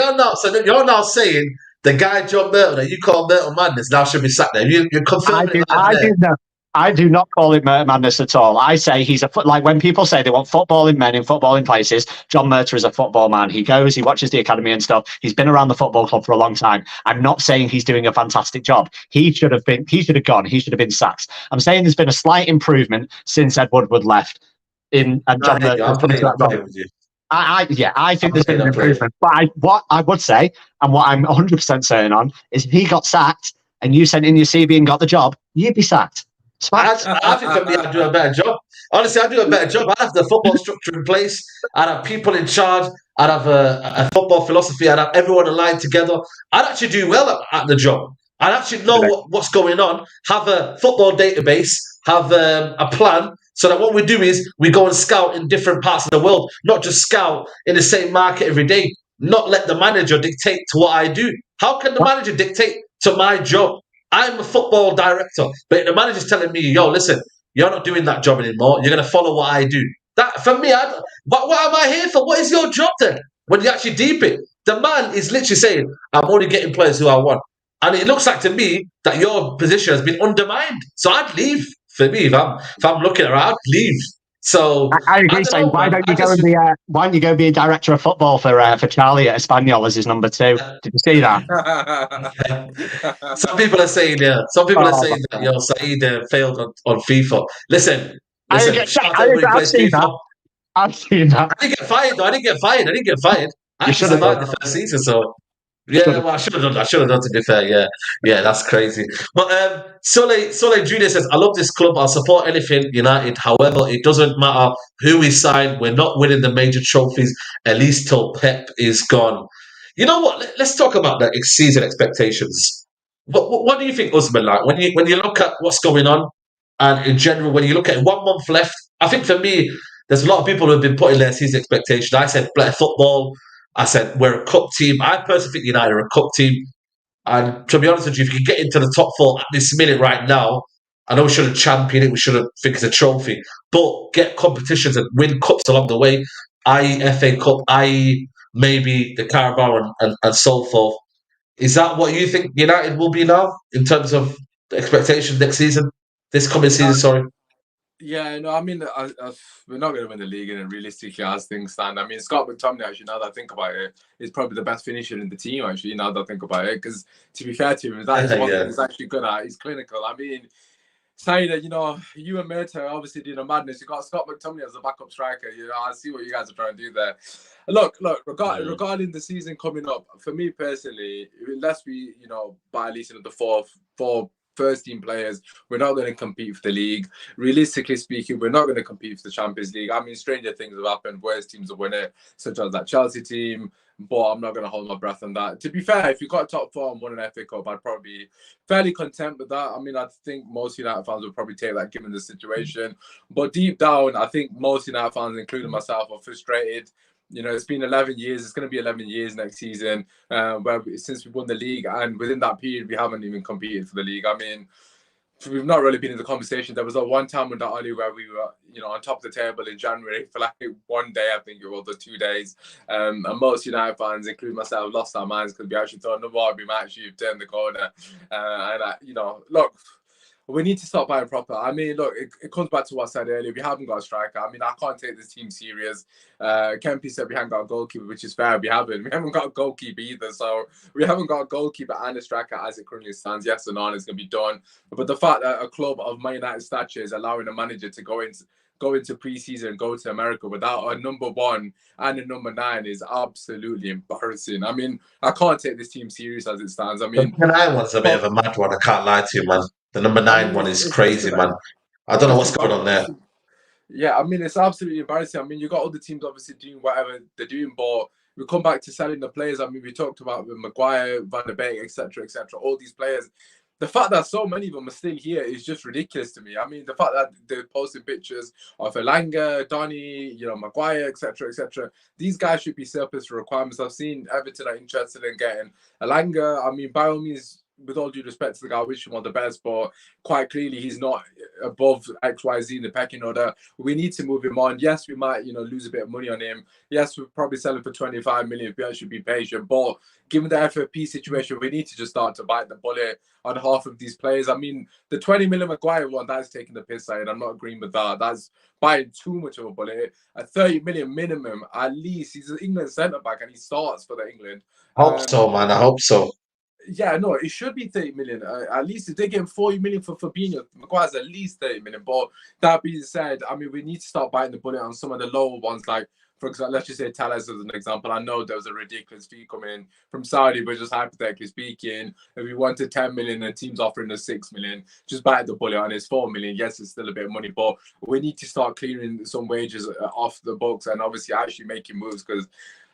Speaker 1: you're now saying the guy John Merton that you call Merton Madness now should be sacked there. You're confirming
Speaker 2: I do not call it Merton Madness at all. I say he's when people say they want footballing men in footballing places, John Merton is a football man. He goes, he watches the academy and stuff. He's been around the football club for a long time. I'm not saying he's doing a fantastic job. He should have gone. He should have been sacked. I'm saying there's been a slight improvement since Ed Woodward left. I think there's been an improvement. But what I would say, and what I'm 100% certain on, is if he got sacked and you sent in your CV and got the job, you'd be sacked.
Speaker 1: I think for me, I'd do a better job. Honestly, I'd do a better job. I'd have the football structure in place. I'd have people in charge. I'd have a football philosophy. I'd have everyone aligned together. I'd actually do well at the job. I'd actually know what's going on, have a football database, have a plan, so that what we do is we go and scout in different parts of the world, not just scout in the same market every day. not let the manager dictate to what I do. How can the manager dictate to my job? I'm a football director, but the manager's telling me, yo, listen, you're not doing that job anymore. You're going to follow what I do. That for me, but what am I here for? What is your job then? When you actually deep it, the man is literally saying, I'm only getting players who I want. And it looks like to me that your position has been undermined. So I'd leave. For me, if I'm looking around, I'd leave. So
Speaker 2: I agree.
Speaker 1: don't
Speaker 2: So
Speaker 1: know,
Speaker 2: why
Speaker 1: man.
Speaker 2: don't you go and be why don't you go be a director of football for Charlie at Espanyol as his number 2? Did you see that?
Speaker 1: Some people are saying, yeah. Some people are
Speaker 2: Oh,
Speaker 1: saying that, yo, Saeed failed on FIFA. Listen. Shout out to everybody who
Speaker 2: I've
Speaker 1: plays
Speaker 2: seen that.
Speaker 1: FIFA.
Speaker 2: I've seen that.
Speaker 1: I didn't get fired, though. I didn't get fired. I
Speaker 2: You
Speaker 1: actually
Speaker 2: should have
Speaker 1: survived
Speaker 2: done.
Speaker 1: the first season, so yeah, well, I should have done. To be fair, yeah, that's crazy. But Sole Junior says, "I love this club. I'll support anything United. However, it doesn't matter who we sign. We're not winning the major trophies at least till Pep is gone." You know what? Let's talk about the season expectations. What do you think, Usman? Like when you look at what's going on, and in general, when you look at 1 month left, I think for me, there's a lot of people who have been putting their season expectations. I said better football. I said we're a cup team. I personally think United are a cup team. And to be honest with you, if you can get into the top 4 at this minute right now, I know we should have championed it. We should have think it's a trophy, but get competitions and win cups along the way, i.e. FA Cup, i.e. maybe the Carabao and so forth. Is that what you think United will be now in terms of the expectation next season, this coming season? Sorry.
Speaker 3: Yeah, no, I mean, we're not going to win the league, and realistically, as things stand, I mean, Scott McTominay, actually, now that I think about it, is probably the best finisher in the team, actually, now that I think about it, because to be fair to him, that is one thing he's actually good at. He's clinical. I mean, saying that, you and Murta obviously did a madness. You got Scott McTominay as a backup striker. I see what you guys are trying to do there. Look, regarding the season coming up, for me personally, unless we, buy at least the four first team players, we're not going to compete for the league. Realistically speaking, we're not going to compete for the Champions League. I mean, stranger things have happened. Worse teams have won it, such as that Chelsea team. But I'm not going to hold my breath on that. To be fair, if you got top 4 and won an FA Cup, I'd probably be fairly content with that. I mean, I think most United fans would probably take that given the situation. But deep down, I think most United fans, including myself, are frustrated. It's been 11 years. It's going to be 11 years next season since we won the league. And within that period, we haven't even competed for the league. I mean, we've not really been in the conversation. There was one time with that Ali where we were, on top of the table in January for like one day, I think it was, or 2 days. And most United fans, including myself, lost our minds because we actually thought, no more, we might actually have turned the corner. Look, we need to start buying proper. I mean, look, it comes back to what I said earlier. We haven't got a striker. I mean, I can't take this team serious. Kempy said we haven't got a goalkeeper, which is fair. We haven't got a goalkeeper either. So we haven't got a goalkeeper and a striker as it currently stands. Yes or no, it's going to be done. But the fact that a club of Man United stature is allowing a manager to go into pre-season and go to America without a number 1 and a number 9 is absolutely embarrassing. I mean, I can't take this team serious as it stands. I mean,
Speaker 1: the number 9 one's a bit of a mad one. I can't lie to you, man. The number 9 one is crazy, man. I don't know what's going on there.
Speaker 3: Yeah, I mean, it's absolutely embarrassing. I mean, you got other teams obviously doing whatever they're doing, but we come back to selling the players. I mean, we talked about with Maguire, Van der Beek, etc., all these players. The fact that so many of them are still here is just ridiculous to me. I mean, the fact that they're posting pictures of Elanga, Donny, Maguire, etc. These guys should be surplus requirements. I've seen Everton are interested in getting Elanga. I mean, by all means, with all due respect to the guy, I wish him all the best, but quite clearly he's not above XYZ in the pecking order. We need to move him on. Yes, we might, lose a bit of money on him. Yes, we'll probably sell him for 25 million if we actually be patient. But given the FFP situation, we need to just start to bite the bullet on half of these players. I mean, the 20 million Maguire one, that's taking the piss out. I'm not agreeing with that. That's buying too much of a bullet. A 30 million minimum, at least. He's an England centre-back and he starts for the England.
Speaker 1: I hope so, man. I hope so.
Speaker 3: Yeah, no, it should be 30 million. At least if they're getting 40 million for Fabinho, Maguire's at least 30 million. But that being said, I mean, we need to start biting the bullet on some of the lower ones. Like, for example, let's just say Telles as an example. I know there was a ridiculous fee coming from Saudi, but just hypothetically speaking, if we wanted 10 million and team's offering us 6 million, just bite the bullet on it's 4 million. Yes, it's still a bit of money, but we need to start clearing some wages off the books and obviously actually making moves because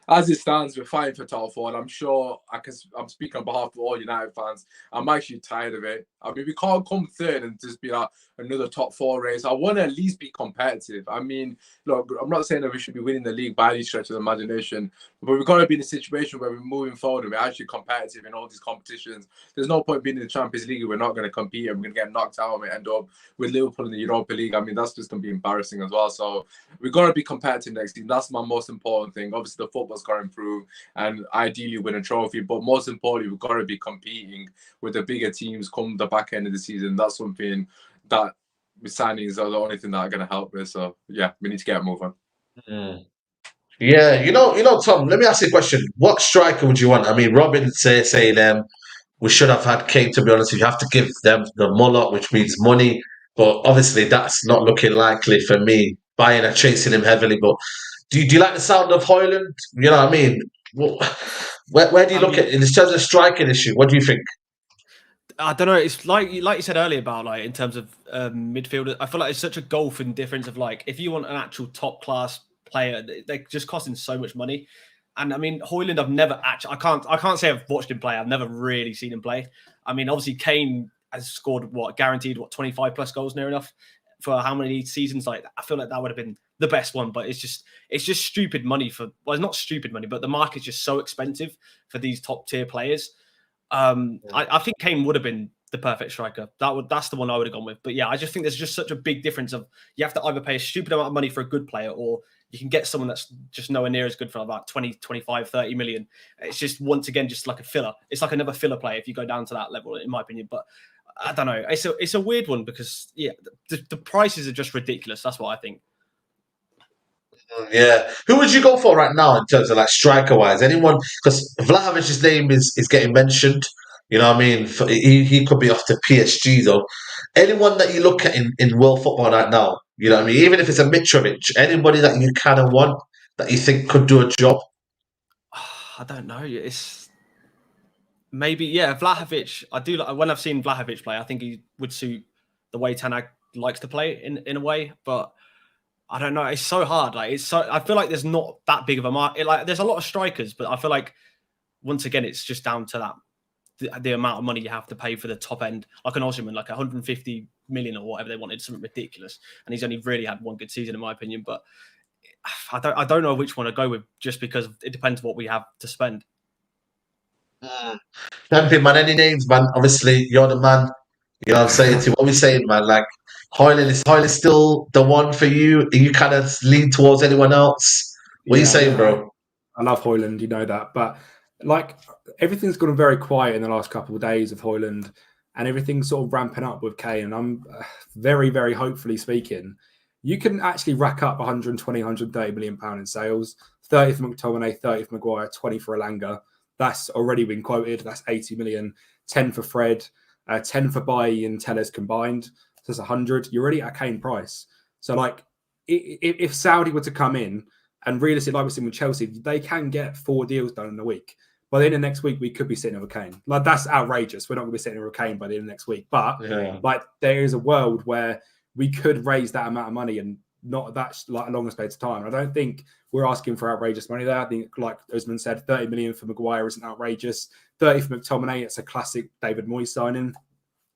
Speaker 3: As it stands, we're fighting for top four, and I'm sure I'm speaking on behalf of all United fans. I'm actually tired of it. I mean, we can't come third and just be like another top four race. I want to at least be competitive. I mean, look, I'm not saying that we should be winning the league by any stretch of the imagination, but we've got to be in a situation where we're moving forward and we're actually competitive in all these competitions. There's no point being in the Champions League if we're not going to compete and we're going to get knocked out and we end up with Liverpool in the Europa League. I mean, that's just going to be embarrassing as well. So we've got to be competitive next season. That's my most important thing. Obviously, the football's got to improve and ideally win a trophy, but most importantly, we've got to be competing with the bigger teams come the back end of the season. That's something that signings are the only thing that are going to help with. So yeah, we need to get a move on.
Speaker 1: Yeah, Tom. Let me ask you a question. What striker would you want? I mean, Robin saying we should have had Kane. To be honest, you have to give them the mullet, which means money. But obviously, that's not looking likely for me. Buying and chasing him heavily. But do you like the sound of Hoyland? You know what I mean? Where do you look at in terms of striking issue? What do you think?
Speaker 4: I don't know. It's like you said earlier about in terms of midfield. I feel like it's such a golfing difference of if you want an actual top class player, they're just costing so much money. And I mean, Hoyland, I've never actually. I can't say I've watched him play. I've never really seen him play. I mean, obviously Kane has scored guaranteed 25 plus goals near enough for how many seasons? I feel like that would have been the best one, but it's just stupid money it's not stupid money, but the market's just so expensive for these top tier players. I think Kane would have been the perfect striker. That's the one I would have gone with. But yeah, I just think there's just such a big difference of you have to either pay a stupid amount of money for a good player or you can get someone that's just nowhere near as good for about 20, 25, 30 million. It's just, once again, just like a filler. It's like another filler player if you go down to that level, in my opinion. But I don't know. It's a weird one because, yeah, the prices are just ridiculous. That's what I think.
Speaker 1: Yeah. Who would you go for right now in terms of striker wise? Anyone? Because Vlahovic's name is getting mentioned. You know what I mean? He could be off to PSG though. Anyone that you look at in world football right now, you know what I mean? Even if it's a Mitrovic, anybody that you kind of want that you think could do a job?
Speaker 4: I don't know. It's maybe, yeah, Vlahovic. I do when I've seen Vlahovic play, I think he would suit the way Ten Hag likes to play in a way, but I don't know. It's so hard. I feel like there's not that big of a market. There's a lot of strikers, but I feel like once again, it's just down to that the amount of money you have to pay for the top end, like an Osimhen, 150 million or whatever they wanted, something ridiculous. And he's only really had one good season, in my opinion. But I don't know which one to go with, just because it depends what we have to spend.
Speaker 1: Champion, man. Any names, man? Obviously, you're the man. You know what I'm saying to you? What are we saying, man? Hoyland, is Hoyland still the one for you? Are you kind of lean towards anyone else? What are you saying, bro?
Speaker 5: I love Hoyland, you know that. But everything's gone very quiet in the last couple of days of Hoyland, and everything's sort of ramping up with Kane. And I'm very, very hopefully speaking, you can actually rack up 120, 130 million pound in sales. 30 for McTominay, 30 for Maguire, 20 for Elanga. That's already been quoted. That's 80 million. 10 for Fred, 10 for Bailly and Tellez combined. So that's 100. You're already at a Kane price. So if Saudi were to come in, and realistically, like we're seeing with Chelsea, they can get 4 deals done in a week. By the end of next week, we could be sitting with a Kane. That's outrageous. We're not going to be sitting with a Kane by the end of next week. But there is a world where we could raise that amount of money and not that a longer space of time. I don't think we're asking for outrageous money there. I think, like Usman said, 30 million for Maguire isn't outrageous. 30 for McTominay, it's a classic David Moyes signing.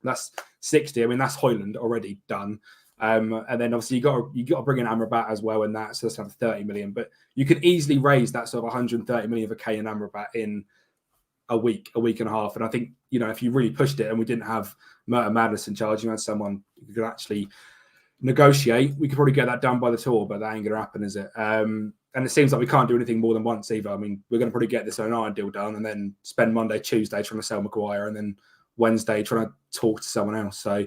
Speaker 5: That's 60. I mean, that's Hoyland already done. And then obviously you got to bring in Amrabat as well in that, so that's another 30 million. But you can easily raise that sort of 130 million for Kane and Amrabat in a week and a half. And I think, if you really pushed it and we didn't have Murder Madness in charge, you had someone who could actually negotiate, we could probably get that done by the tour, but that ain't going to happen, is it? And it seems like we can't do anything more than once either. I mean, we're going to probably get this Onana deal done and then spend Monday, Tuesday trying to sell Maguire and then Wednesday trying to talk to someone else. So,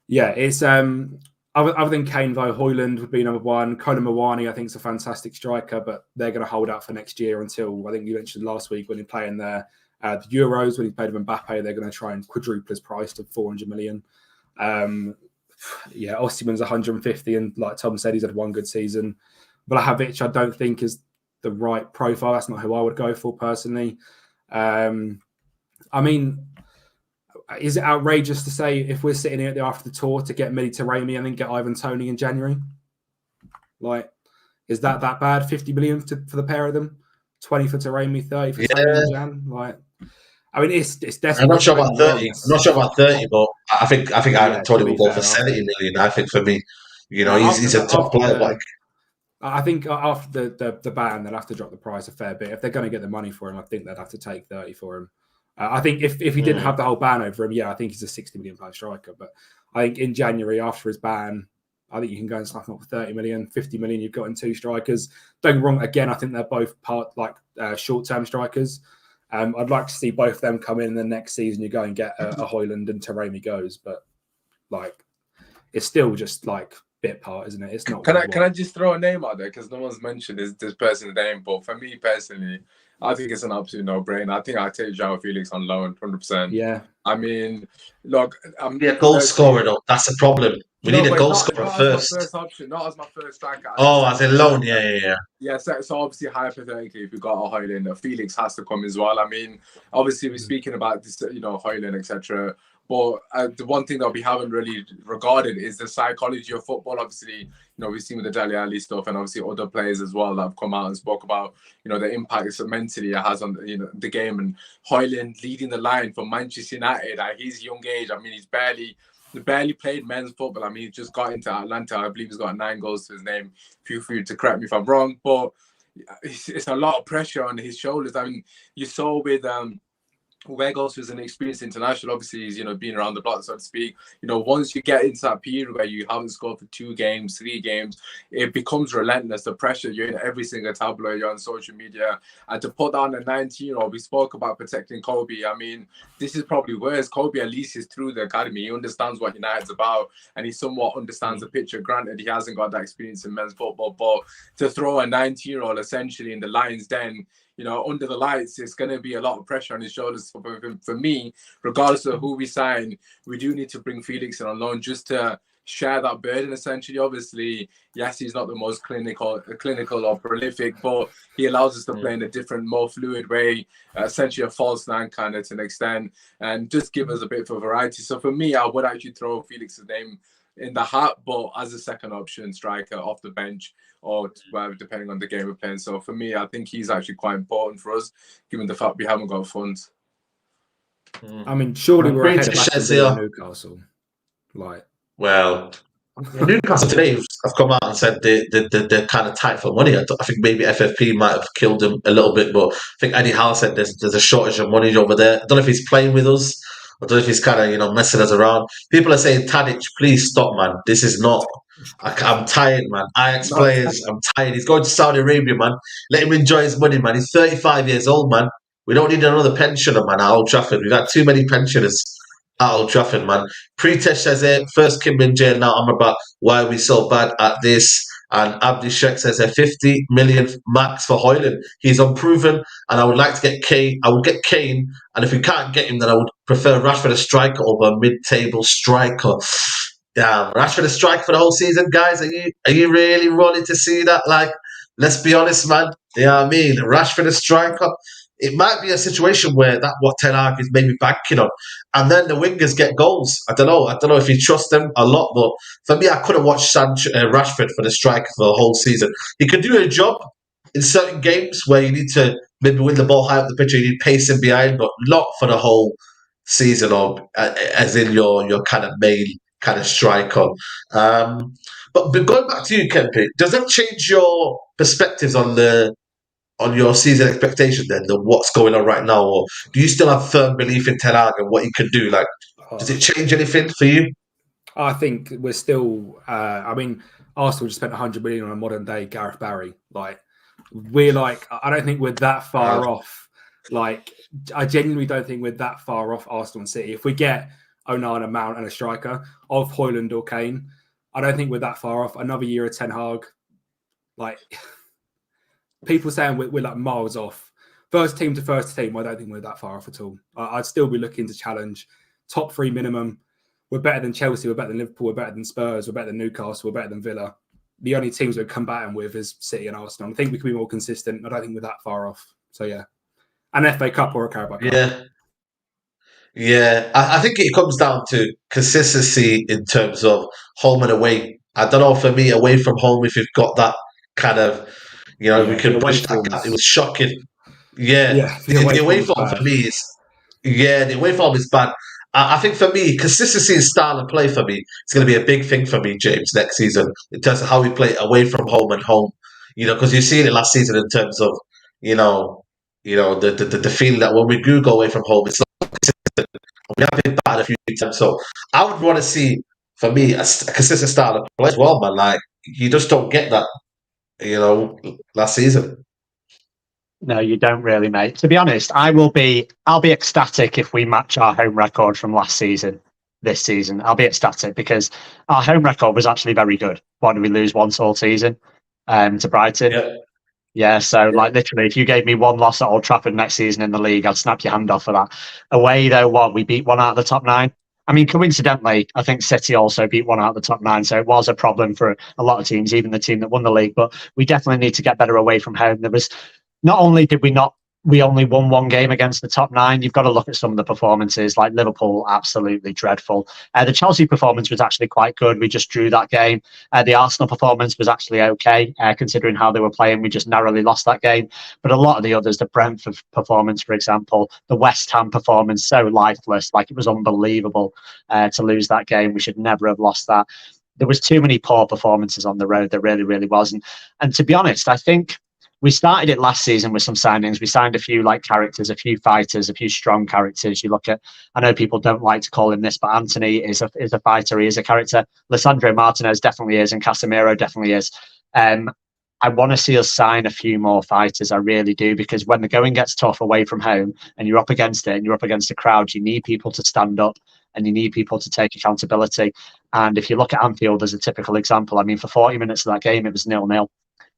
Speaker 5: yeah, it's other than Kane, though, Hoyland would be number one. Conor Mawani, I think, is a fantastic striker, but they're going to hold out for next year until, I think you mentioned last week when he's playing the Euros, when he played with Mbappe, they're going to try and quadruple his price to 400 million. Osimhen's 150, and like Tom said, he's had one good season. Vlahovic, I don't think is the right profile. That's not who I would go for personally. I mean, is it outrageous to say if we're sitting here after the tour to get Mehdi Taremi and then get Ivan Toney in January? Is that bad? 50 million for the pair of them? 20 for Taremi, 30 for
Speaker 1: Yeah.
Speaker 5: Tony and Jan. Like, I mean, it's desperate.
Speaker 1: I'm not sure about 30.
Speaker 5: wrong.
Speaker 1: I'm not sure about 30, but I think
Speaker 5: Yeah,
Speaker 1: Tony
Speaker 5: to
Speaker 1: will
Speaker 5: be
Speaker 1: go
Speaker 5: fair,
Speaker 1: for 70 million. I think for me, you know,
Speaker 5: Yeah,
Speaker 1: he's a top player. Like,
Speaker 5: I think after the ban, they'll have to drop the price a fair bit. If they're going to get the money for him, I think they'd have to take 30 for him. I think if he didn't have the whole ban over him, yeah, I think he's a 60 million pound striker. But I think in January, after his ban, I think you can go and snap him up for 30 million, 50 million. You've got in two strikers. Don't get me wrong. Again, I think they're both short-term strikers. I'd like to see both of them come in the next season. You go and get a Højlund and Taremi goes, but like it's still just like bit part, isn't it? It's not.
Speaker 3: Can I just throw a name out there because no one's mentioned this person's name, but for me personally, I think it's an absolute no-brainer. I think I take João Felix on loan, 100%.
Speaker 5: Yeah.
Speaker 3: I mean, look, I'm
Speaker 1: a goal scorer though. That's the problem. We need a goal scorer first.
Speaker 3: As my first option, not as my first striker.
Speaker 1: As a loan, yeah.
Speaker 3: Yeah, so obviously, hypothetically, if we got a Højlund, Felix has to come as well. I mean, obviously, we're speaking about this, Højlund, etc. But the one thing that we haven't really regarded is the psychology of football. Obviously, we've seen with the Dele Alli stuff, and obviously other players as well that have come out and spoke about, the impact mentally it has on the game. And Højlund leading the line for Manchester United at his young age. I mean, he's barely played men's football. I mean, he just got into Atlanta. I believe he's got 9 goals to his name. Feel free to correct me if I'm wrong, but it's a lot of pressure on his shoulders. I mean, you saw with Weghorst, who's an experienced international, obviously he's been around the block, so to speak. Once you get into that period where you haven't scored for 2 games, 3 games, it becomes relentless. The pressure, you're in every single tabloid, you're on social media, and to put that on a 19-year-old, we spoke about protecting Kobe. I mean, this is probably worse. Kobe at least is through the academy. He understands what United's about, and he somewhat understands the picture. Granted, he hasn't got that experience in men's football, but to throw a 19-year-old essentially in the lion's den, under the lights, it's going to be a lot of pressure on his shoulders. For me, regardless of who we sign, we do need to bring Felix in on loan just to share that burden, essentially. Obviously, yes, he's not the most clinical or prolific, but he allows us to play in a different, more fluid way, essentially a false 9 kind of to an extent, and just give us a bit of variety. So for me, I would actually throw Felix's name in the hat, but as a second option striker off the bench, or whatever, depending on the game we're playing. So for me, I think he's actually quite important for us, given the fact we haven't got funds.
Speaker 5: I mean, surely we're ahead of Newcastle.
Speaker 1: Well, Newcastle today have come out and said they're kind of tight for money. I think maybe FFP might have killed them a little bit, but I think Eddie Howe said there's a shortage of money over there. I don't know if he's playing with us. I don't know if he's kind of, messing us around. People are saying, Tadic, please stop, man. This is not... I'm tired, man. Ajax players, I'm tired. He's going to Saudi Arabia, man. Let him enjoy his money, man. He's 35 years old, man. We don't need another pensioner, man, at Old Trafford. We've had too many pensioners at Old Trafford, man. Pretesh says it. First Kim in jail, now Amrabat. Why are we so bad at this? And Abdi Sheikh says 50 million max for Højlund. He's unproven, and I would like to get Kane. I would get Kane, and if we can't get him, then I would prefer Rashford a striker over a mid-table striker. Damn, Rashford a striker for the whole season, guys. Are you really wanting to see that? Like, let's be honest, man. You know what I mean? Rashford a striker. It might be a situation where what Ten Hag is maybe banking on, and then the wingers get goals. I don't know if you trust them a lot, but for me, I couldn't watch Rashford for the striker for the whole season. He could do a job in certain games where you need to maybe win the ball high up the pitch, you need pacing behind, but not for the whole season, or as in your kind of main kind of striker. But going back to you, Kempe, does that change your perspectives on your season expectation then, what's going on right now? Or do you still have firm belief in Ten Hag and what he can do? Like, does it change anything for you?
Speaker 5: I think we're still, Arsenal just spent 100 million on a modern day Gareth Barry. I don't think we're that far off. I genuinely don't think we're that far off Arsenal and City. If we get Onana, Mount and a striker of Højlund or Kane, I don't think we're that far off. Another year of Ten Hag, people saying we're like miles off. First team to first team, I don't think we're that far off at all. I'd still be looking to challenge top 3 minimum. We're better than Chelsea, we're better than Liverpool, we're better than Spurs, we're better than Newcastle, we're better than Villa. The only teams we're combating with is City and Arsenal. I think we can be more consistent. I don't think we're that far off. So yeah, an FA Cup or a Carabao Cup.
Speaker 1: Yeah. I think it comes down to consistency in terms of home and away. I don't know, for me, away from home, if you've got that kind of, You know, we could push that gap. It was shocking. Yeah, the away form for me is the away form is bad. I think for me, consistency in style and play for me is going to be a big thing for me, James, next season in terms of how we play away from home and home. You know, because you've seen it last season in terms of the feeling that when we do go away from home, it's not consistent. We have been bad a few times, so I would want to see for me a consistent style of play as well, man. Like you just don't get that, last season.
Speaker 2: No, you don't really, mate. To be honest, I'll be ecstatic if we match our home record from last season this season. I'll be ecstatic because our home record was actually very good. Why did we lose once all season to Brighton? Yeah, so like literally, if you gave me one loss at Old Trafford next season in the league, I'd snap your hand off for that. Away though, we beat one out of the top 9. I mean, coincidentally, I think City also beat one out of the top 9, so it was a problem for a lot of teams, even the team that won the league. But we definitely need to get better away from home. Not only did we only won one game against the top 9. You've got to look at some of the performances, like Liverpool, absolutely dreadful. The Chelsea performance was actually quite good. We just drew that game. The Arsenal performance was actually okay, considering how they were playing. We just narrowly lost that game. But a lot of the others, the Brentford performance, for example, the West Ham performance, so lifeless. Like, it was unbelievable to lose that game. We should never have lost that. There was too many poor performances on the road. There really, really wasn't. And to be honest, I think we started it last season with some signings. We signed a few characters, a few fighters, a few strong characters. You look at, I know people don't like to call him this, but Anthony is a fighter. He is a character. Lisandro Martinez definitely is, and Casemiro definitely is. I want to see us sign a few more fighters. I really do, because when the going gets tough away from home and you're up against it and you're up against a crowd, you need people to stand up and you need people to take accountability. And if you look at Anfield as a typical example, I mean, for 40 minutes of that game, it was 0-0.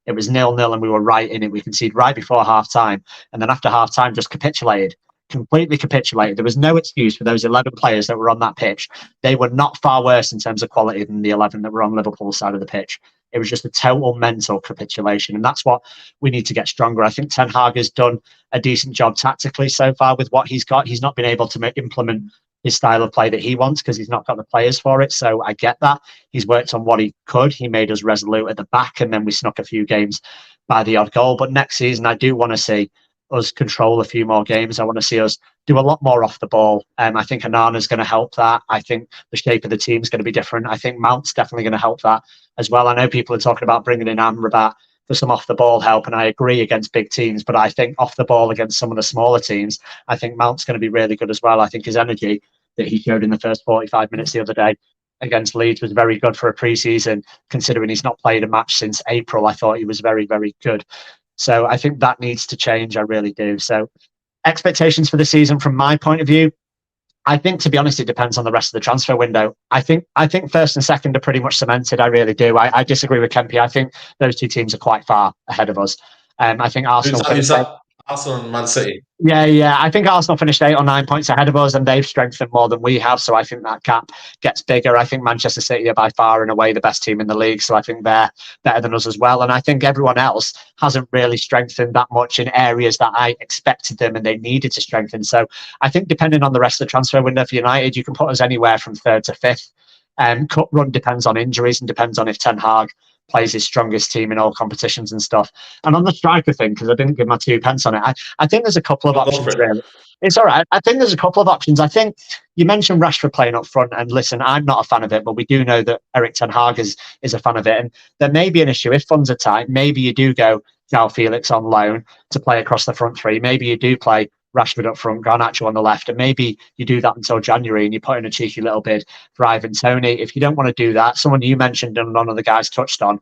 Speaker 2: It was 0-0 and we were right in it. We conceded right before half-time. And then after half-time, just completely capitulated. There was no excuse for those 11 players that were on that pitch. They were not far worse in terms of quality than the 11 that were on Liverpool's side of the pitch. It was just a total mental capitulation. And that's what we need to get stronger. I think Ten Hag has done a decent job tactically so far with what he's got. He's not been able to implement his style of play that he wants because he's not got the players for it. So I get that. He's worked on what he could. He made us resolute at the back, and then we snuck a few games by the odd goal. But next season, I do want to see us control a few more games. I want to see us do a lot more off the ball. I think Onana's going to help that. I think the shape of the team is going to be different. I think Mount's definitely going to help that as well. I know people are talking about bringing in Amrabat for some off the ball help, and I agree against big teams, but I think off the ball against some of the smaller teams, I think Mount's going to be really good as well. I think his energy that he showed in the first 45 minutes the other day against Leeds was very good for a pre-season, considering he's not played a match since April. I thought he was very, very good. So I think that needs to change. I really do. So expectations for the season from my point of view, I think, to be honest, it depends on the rest of the transfer window. I think first and second are pretty much cemented. I really do. I disagree with Kempy. I think those two teams are quite far ahead of us. I think Arsenal...
Speaker 1: Arsenal and Man City.
Speaker 2: Yeah. I think Arsenal finished 8 or 9 points ahead of us, and they've strengthened more than we have. So I think that gap gets bigger. I think Manchester City are by far and away the best team in the league. So I think they're better than us as well. And I think everyone else hasn't really strengthened that much in areas that I expected them and they needed to strengthen. So I think depending on the rest of the transfer window for United, you can put us anywhere from 3rd to 5th. Cut run depends on injuries and depends on if Ten Hag plays his strongest team in all competitions and stuff. And on the striker thing, because I didn't give my 2 pence on it, I think there's a couple of options, really. It's all right. I think there's a couple of options. I think you mentioned Rashford playing up front, and listen, I'm not a fan of it, but we do know that Erik Ten Hag is a fan of it. And there may be an issue if funds are tight. Maybe you do go João Felix on loan to play across the front three. Maybe you do play Rashford up front, Garnacho on the left, and maybe you do that until January and you put in a cheeky little bid for Ivan Toney. If you don't want to do that, someone you mentioned and none of the guys touched on,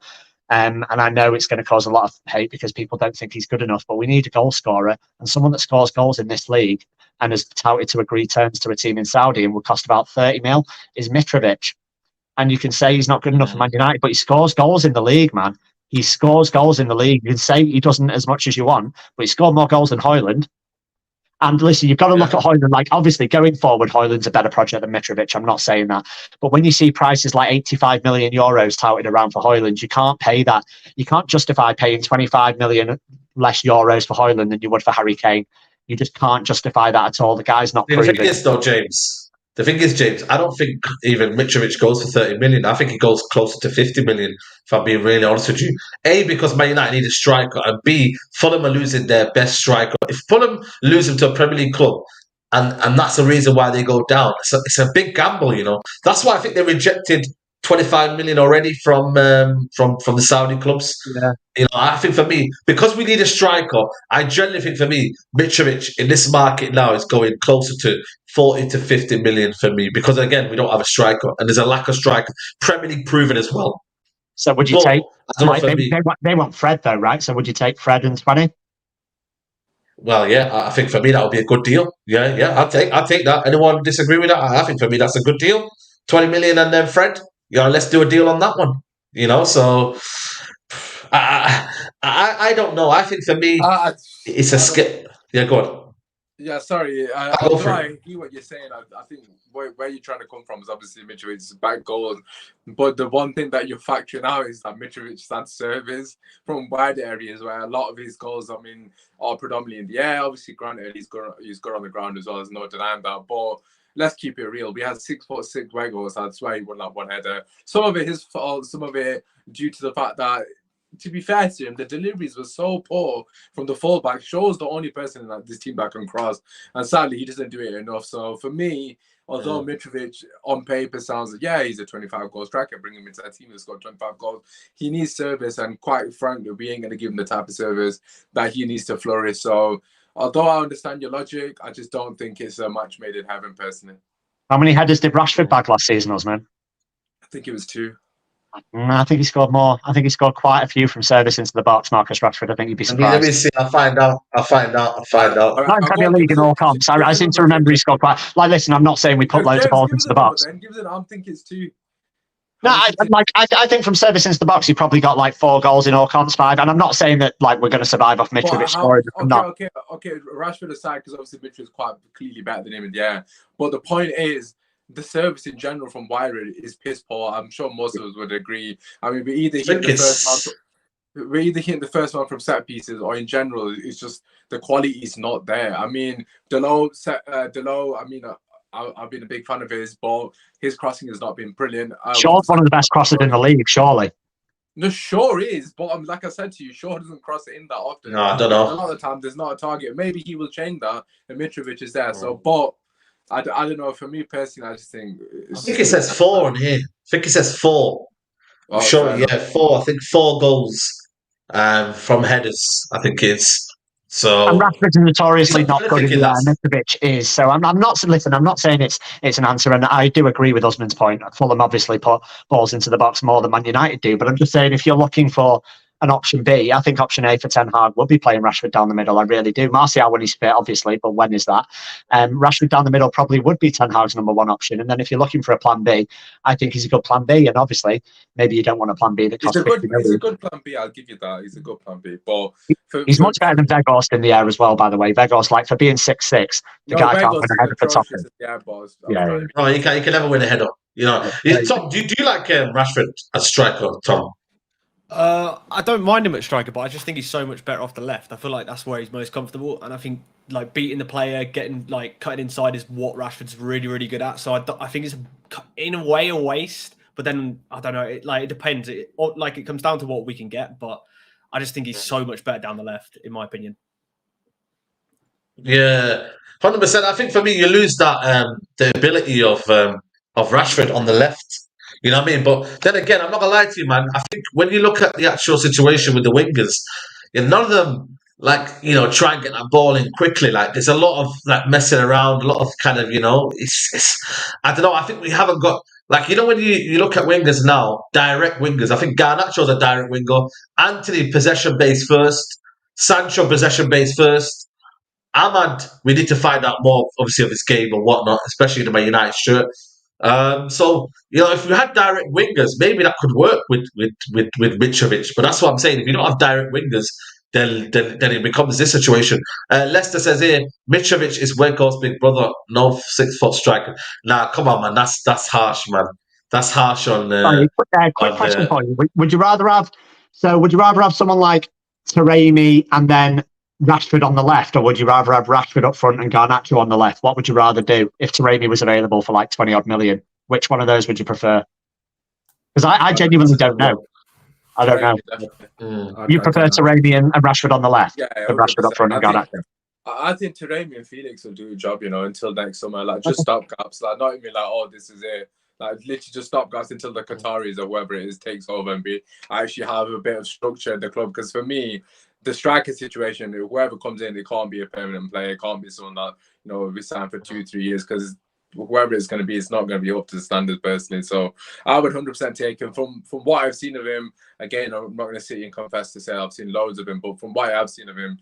Speaker 2: and I know it's going to cause a lot of hate because people don't think he's good enough, but we need a goal scorer, and someone that scores goals in this league and has touted to agree terms to a team in Saudi and will cost about 30 mil is Mitrovic. And you can say he's not good enough for Man United, but he scores goals in the league, man. He scores goals in the league. You can say he doesn't as much as you want, but he scored more goals than Højlund. And listen, you've got to look at Højlund. Like, obviously, going forward, Højlund's a better project than Mitrovic. I'm not saying that. But when you see prices like 85 million euros touted around for Højlund, you can't pay that. You can't justify paying 25 million less euros for Højlund than you would for Harry Kane. You just can't justify that at all. The guy's not proven.
Speaker 1: The thing is, though, James, The thing is, James, I don't think even Mitrovic goes for 30 million. I think he goes closer to 50 million, if I'm being really honest with you. A, because Man United need a striker, and B, Fulham are losing their best striker. If Fulham lose him to a Premier League club, and that's the reason why they go down, it's a big gamble, you know. That's why I think they rejected 25 million already from the Saudi clubs.
Speaker 2: Yeah.
Speaker 1: You know, I think for me, because we need a striker, I generally think for me, Mitrovic in this market now is going closer to 40 to 50 million for me. Because again, we don't have a striker, and there's a lack of striker. Premier League proven as well.
Speaker 2: So would you take? Like, they want Fred though, right? So would you take Fred and 20?
Speaker 1: Well, yeah, I think for me that would be a good deal. Yeah, I'll take that. Anyone disagree with that? I think for me that's a good deal. 20 million and then Fred. Let's do a deal on that one. You know, so I don't know. I think for me it's a skip. Yeah, go on.
Speaker 3: Yeah, sorry. I hear what you're saying. I think where you're trying to come from is obviously Mitrovic's back goals. But the one thing that you're factoring out is that Mitrovic stands service from wide areas where a lot of his goals, I mean, are predominantly in the air. Obviously, granted, he's good on the ground as well. There's no denying that. But let's keep it real. We had 6'6" Wegos. I swear he won that one header. Some of it his fault, some of it due to the fact that, to be fair to him, the deliveries were so poor from the fullback. Shaw's the only person in this team that can cross, and sadly, he doesn't do it enough. So for me, although Mitrovic on paper sounds like, he's a 25 goal striker, bring him into that team that's got 25 goals, he needs service, and quite frankly, we ain't going to give him the type of service that he needs to flourish. So although I understand your logic, I just don't think it's a match made in heaven, personally.
Speaker 2: How many headers did Rashford bag last season, Osman?
Speaker 3: I think it was 2.
Speaker 2: I think he scored more. I think he scored quite a few from service into the box, Marcus Rashford. I think you'd be surprised.
Speaker 1: Let me see. I'll find out.
Speaker 2: Not in Premier League in all comps. I seem to remember he scored quite. Like, listen, I'm not saying we put loads of balls into the box.
Speaker 3: I think it's 2.
Speaker 2: No, I think from service into the box, he probably got like 4 goals in all comps, 5. And I'm not saying that like we're going to survive off Mitrovic scoring.
Speaker 3: Okay. Rashford aside, because obviously Mitrovic is quite clearly better than him in the air. But the point is, the service in general from wide is piss poor. I'm sure most of us would agree. I mean, we're either hitting the first one from set pieces, or in general, it's just the quality is not there. I mean, Delo. I mean, I've been a big fan of his, but his crossing has not been brilliant.
Speaker 2: Shaw's one of the best crossers in the league, surely.
Speaker 3: No, Shaw is, but like I said to you, Shaw doesn't cross it in that often.
Speaker 1: No, I don't know.
Speaker 3: A lot of the time, there's not a target. Maybe he will change that, and Mitrovic is there. So, but I don't know. For me personally, I just think...
Speaker 1: I think it says 4 on here. I think it says 4.
Speaker 3: Oh,
Speaker 1: sure, 4. I think 4 goals from headers, I think it's... So,
Speaker 2: and Rashford's notoriously not good in that, and Mitrovic is. So I'm not saying it's an answer, and I do agree with Usman's point. Fulham obviously put balls into the box more than Man United do, but I'm just saying if you're looking for an option B, I think option A for Ten Hag will be playing Rashford down the middle. I really do. Martial when he's fit, obviously, but when is that? Rashford down the middle probably would be Ten Hag's number 1 option. And then if you're looking for a plan B, I think he's a good plan B. And obviously, maybe you don't want a plan B that costs 50 million.
Speaker 3: He's a good plan B. I'll give you that. He's a good plan B. But
Speaker 2: he's much better than Weghorst in the air as well, by the way. Weghorst, like for being 6'6", the guy can't win a header for Tottenham.
Speaker 1: Yeah. No, he can never win a header. You know, Tom, do you like Rashford as striker, Tom?
Speaker 4: I don't mind him at striker, but I just think he's so much better off the left. I feel like that's where he's most comfortable, and I think like beating the player, cutting inside is what Rashford's really, really good at. So I think it's in a way a waste, but then I don't know. It depends. It comes down to what we can get, but I just think he's so much better down the left, in my opinion.
Speaker 1: Yeah, 100%. I think for me, you lose that the ability of Rashford on the left. You know what I mean? But then again, I'm not gonna lie to you, man. I think when you look at the actual situation with the wingers, none of them try and get that ball in quickly. Like there's a lot of messing around, a lot of kind of it's I don't know. I think we haven't got when you look at wingers now, direct wingers. I think Garnacho's a direct winger. Anthony possession based first. Sancho possession based first. Ahmad, we need to find out more, obviously, of his game and whatnot, especially in the Man United shirt. So if we had direct wingers, maybe that could work with Mitrovic. But that's what I'm saying. If you don't have direct wingers, then it becomes this situation. Leicester says here, Mitrovic is Weghorst's big brother, no 6-foot striker. Nah, come on, man. That's harsh, man. That's harsh on.
Speaker 2: Quick question for you: Would you rather have someone like Taremi and then Rashford on the left, or would you rather have Rashford up front and Garnacho on the left? What would you rather do if Taremi was available for like 20 odd million? Which one of those would you prefer? Because I genuinely don't know. I don't know. You prefer Taremi and Rashford on the left?
Speaker 3: Yeah,
Speaker 2: Rashford up front and Garnacho.
Speaker 3: I think Taremi and Felix will do a job, until next summer. Like, just stopgaps. Like, not even like, oh, this is it. Like, literally just stopgaps until the Qataris or whoever it is takes over and actually have a bit of structure in the club. Because for me, the striker situation, whoever comes in, it can't be a permanent player. It can't be someone that, will be signed for 2-3 years, because whoever it's going to be, it's not going to be up to the standard personally. So I would 100% take him. From what I've seen of him, again, I'm not going to sit and confess to say I've seen loads of him, but from what I've seen of him,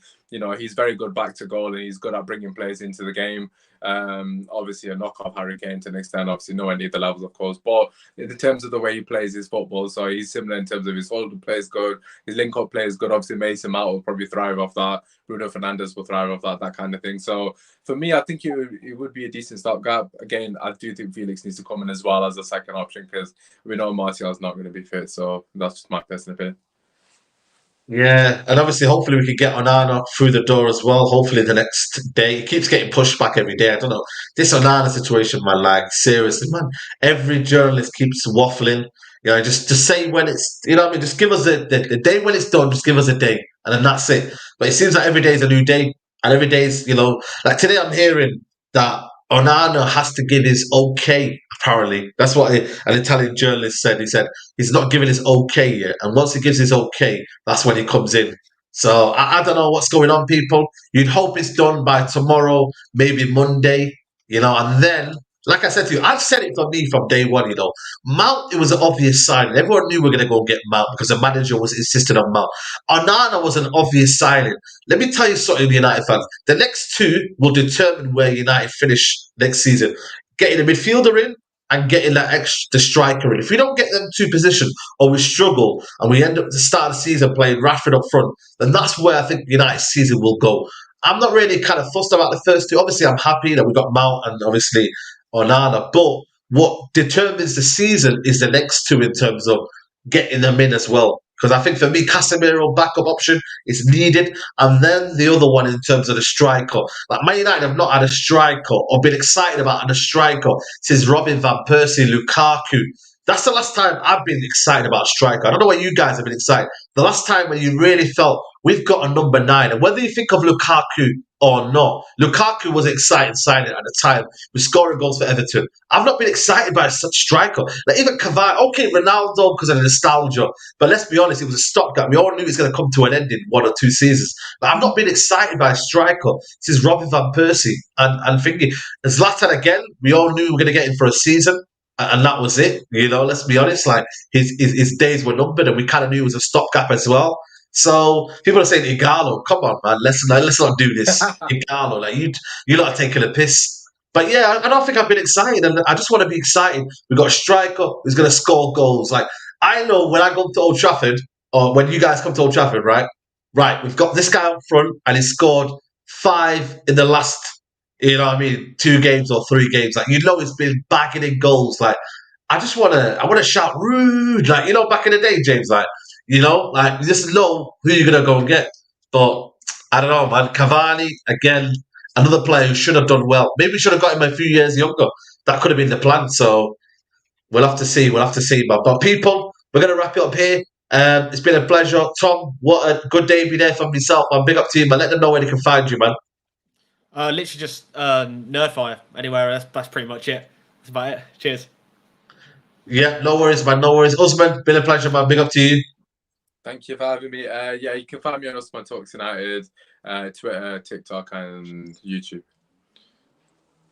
Speaker 3: he's very good back to goal, and he's good at bringing players into the game. Obviously a knockoff Harry Kane to an extent, obviously nowhere near the levels, of course, but in terms of the way he plays his football, so he's similar in terms of his hold play is good, his link-up play is good. Obviously Mason Mount will probably thrive off that, Bruno Fernandes will thrive off that kind of thing. So for me, I think it would be a decent stopgap. Again, I do think Felix needs to come in as well as a second option, because we know Martial's not going to be fit, so that's just my personal opinion.
Speaker 1: Yeah, and obviously, hopefully, we can get Onana through the door as well. Hopefully, the next day. He keeps getting pushed back every day. I don't know. This Onana situation, man, like, seriously, man. Every journalist keeps waffling. Just say when it's, what I mean? Just give us the day when it's done. Just give us a day, and then that's it. But it seems like every day is a new day, and every day is, like today I'm hearing that Onana has to give his okay, apparently. That's what an Italian journalist said. He said he's not giving his okay yet. And once he gives his okay, that's when he comes in. So I don't know what's going on, people. You'd hope it's done by tomorrow, maybe Monday, and then, like I said to you, I've said it for me from day one, Mount, it was an obvious signing. Everyone knew we were going to go get Mount because the manager was insisting on Mount. Onana was an obvious signing. Let me tell you something, United fans. The next two will determine where United finish next season. Getting a midfielder in and getting the striker in. If we don't get them two positions, or we struggle and we end up at the start of the season playing Rashford up front, then that's where I think United season will go. I'm not really kind of fussed about the first two. Obviously, I'm happy that we got Mount and obviously Onana, but what determines the season is the next two in terms of getting them in as well. Because I think for me, Casemiro backup option is needed, and then the other one in terms of the striker. Like, Man United have not had a striker or been excited about a striker since Robin van Persie, Lukaku. That's the last time I've been excited about a striker. I don't know why you guys have been excited. The last time when you really felt we've got a number 9, and whether you think of Lukaku or not, Lukaku was an exciting signing at the time. We're scoring goals for Everton. I've not been excited by such striker. Like, even Cavani, okay, Ronaldo because of the nostalgia, but let's be honest, it was a stopgap. We all knew it was going to come to an end in 1 or 2 seasons. But I've not been excited by a striker since Robin van Persie. And thinking, Zlatan again, we all knew we were going to get him for a season. And that was it, let's be honest. Like, his days were numbered, and we kind of knew it was a stopgap as well. So people are saying, Igalo, come on, man, let's not do this. Igalo, like, you're not taking a piss. But yeah, I don't think I've been excited, and I just want to be excited. We've got a striker who's going to score goals. Like, I know when I go to Old Trafford, or when you guys come to Old Trafford, right, we've got this guy up front, and he scored 5 in the last, 2 games or 3 games. Like, he's been bagging in goals. Like, I want to shout rude. Like, back in the day, James, like, you just know who you're going to go and get. But I don't know, man. Cavani, again, another player who should have done well. Maybe we should have got him a few years younger. That could have been the plan. So we'll have to see. But people, we're going to wrap it up here. It's been a pleasure. Tom, what a good day be there for myself. I'm big up to you, man. Let them know where they can find you, man.
Speaker 4: Literally just Nerdfire anywhere. That's pretty much it. That's about it. Cheers.
Speaker 1: Yeah, no worries, man. No worries. Usman, been a pleasure, man. Big up to you.
Speaker 3: Thank you for having me. You can find me on Usman Talks United, Twitter, TikTok, and YouTube.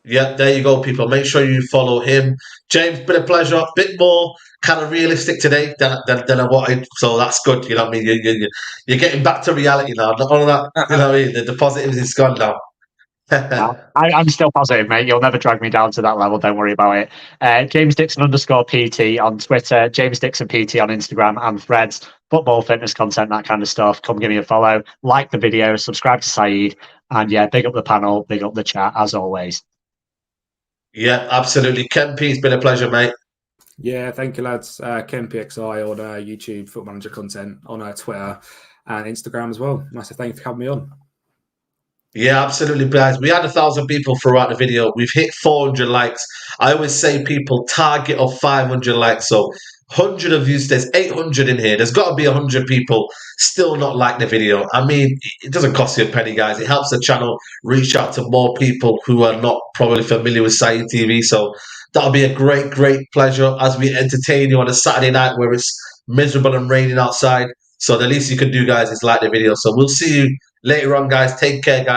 Speaker 1: Yeah, there you go, people. Make sure you follow him. James, been a pleasure. A bit more kind of realistic today than I wanted, so that's good. You know what I mean? You're getting back to reality now. Not all of that. You know what I mean? The positive is gone now.
Speaker 2: I'm still positive, mate. You'll never drag me down to that level. Don't worry about it. James Dixon _PT on Twitter, James Dixon PT on Instagram and Threads. Football, fitness content, that kind of stuff. Come give me a follow. Like the video, subscribe to Saeed. And yeah, big up the panel, big up the chat, as always.
Speaker 1: Yeah, absolutely. Ken P, it's been a pleasure, mate.
Speaker 5: Yeah, thank you, lads. Ken PXI on YouTube, Football Manager content on Twitter and Instagram as well. Massive thank you for having me on.
Speaker 1: Yeah, absolutely, guys. We had 1,000 people throughout the video. We've hit 400 likes. I always say people target of 500 likes. So 100 of you, there's 800 in here. There's got to be 100 people still not like the video. I mean, it doesn't cost you a penny, guys. It helps the channel reach out to more people who are not probably familiar with Saeed TV. So that'll be a great, great pleasure as we entertain you on a Saturday night where it's miserable and raining outside. So the least you can do, guys, is like the video. So we'll see you later on, guys. Take care, guys.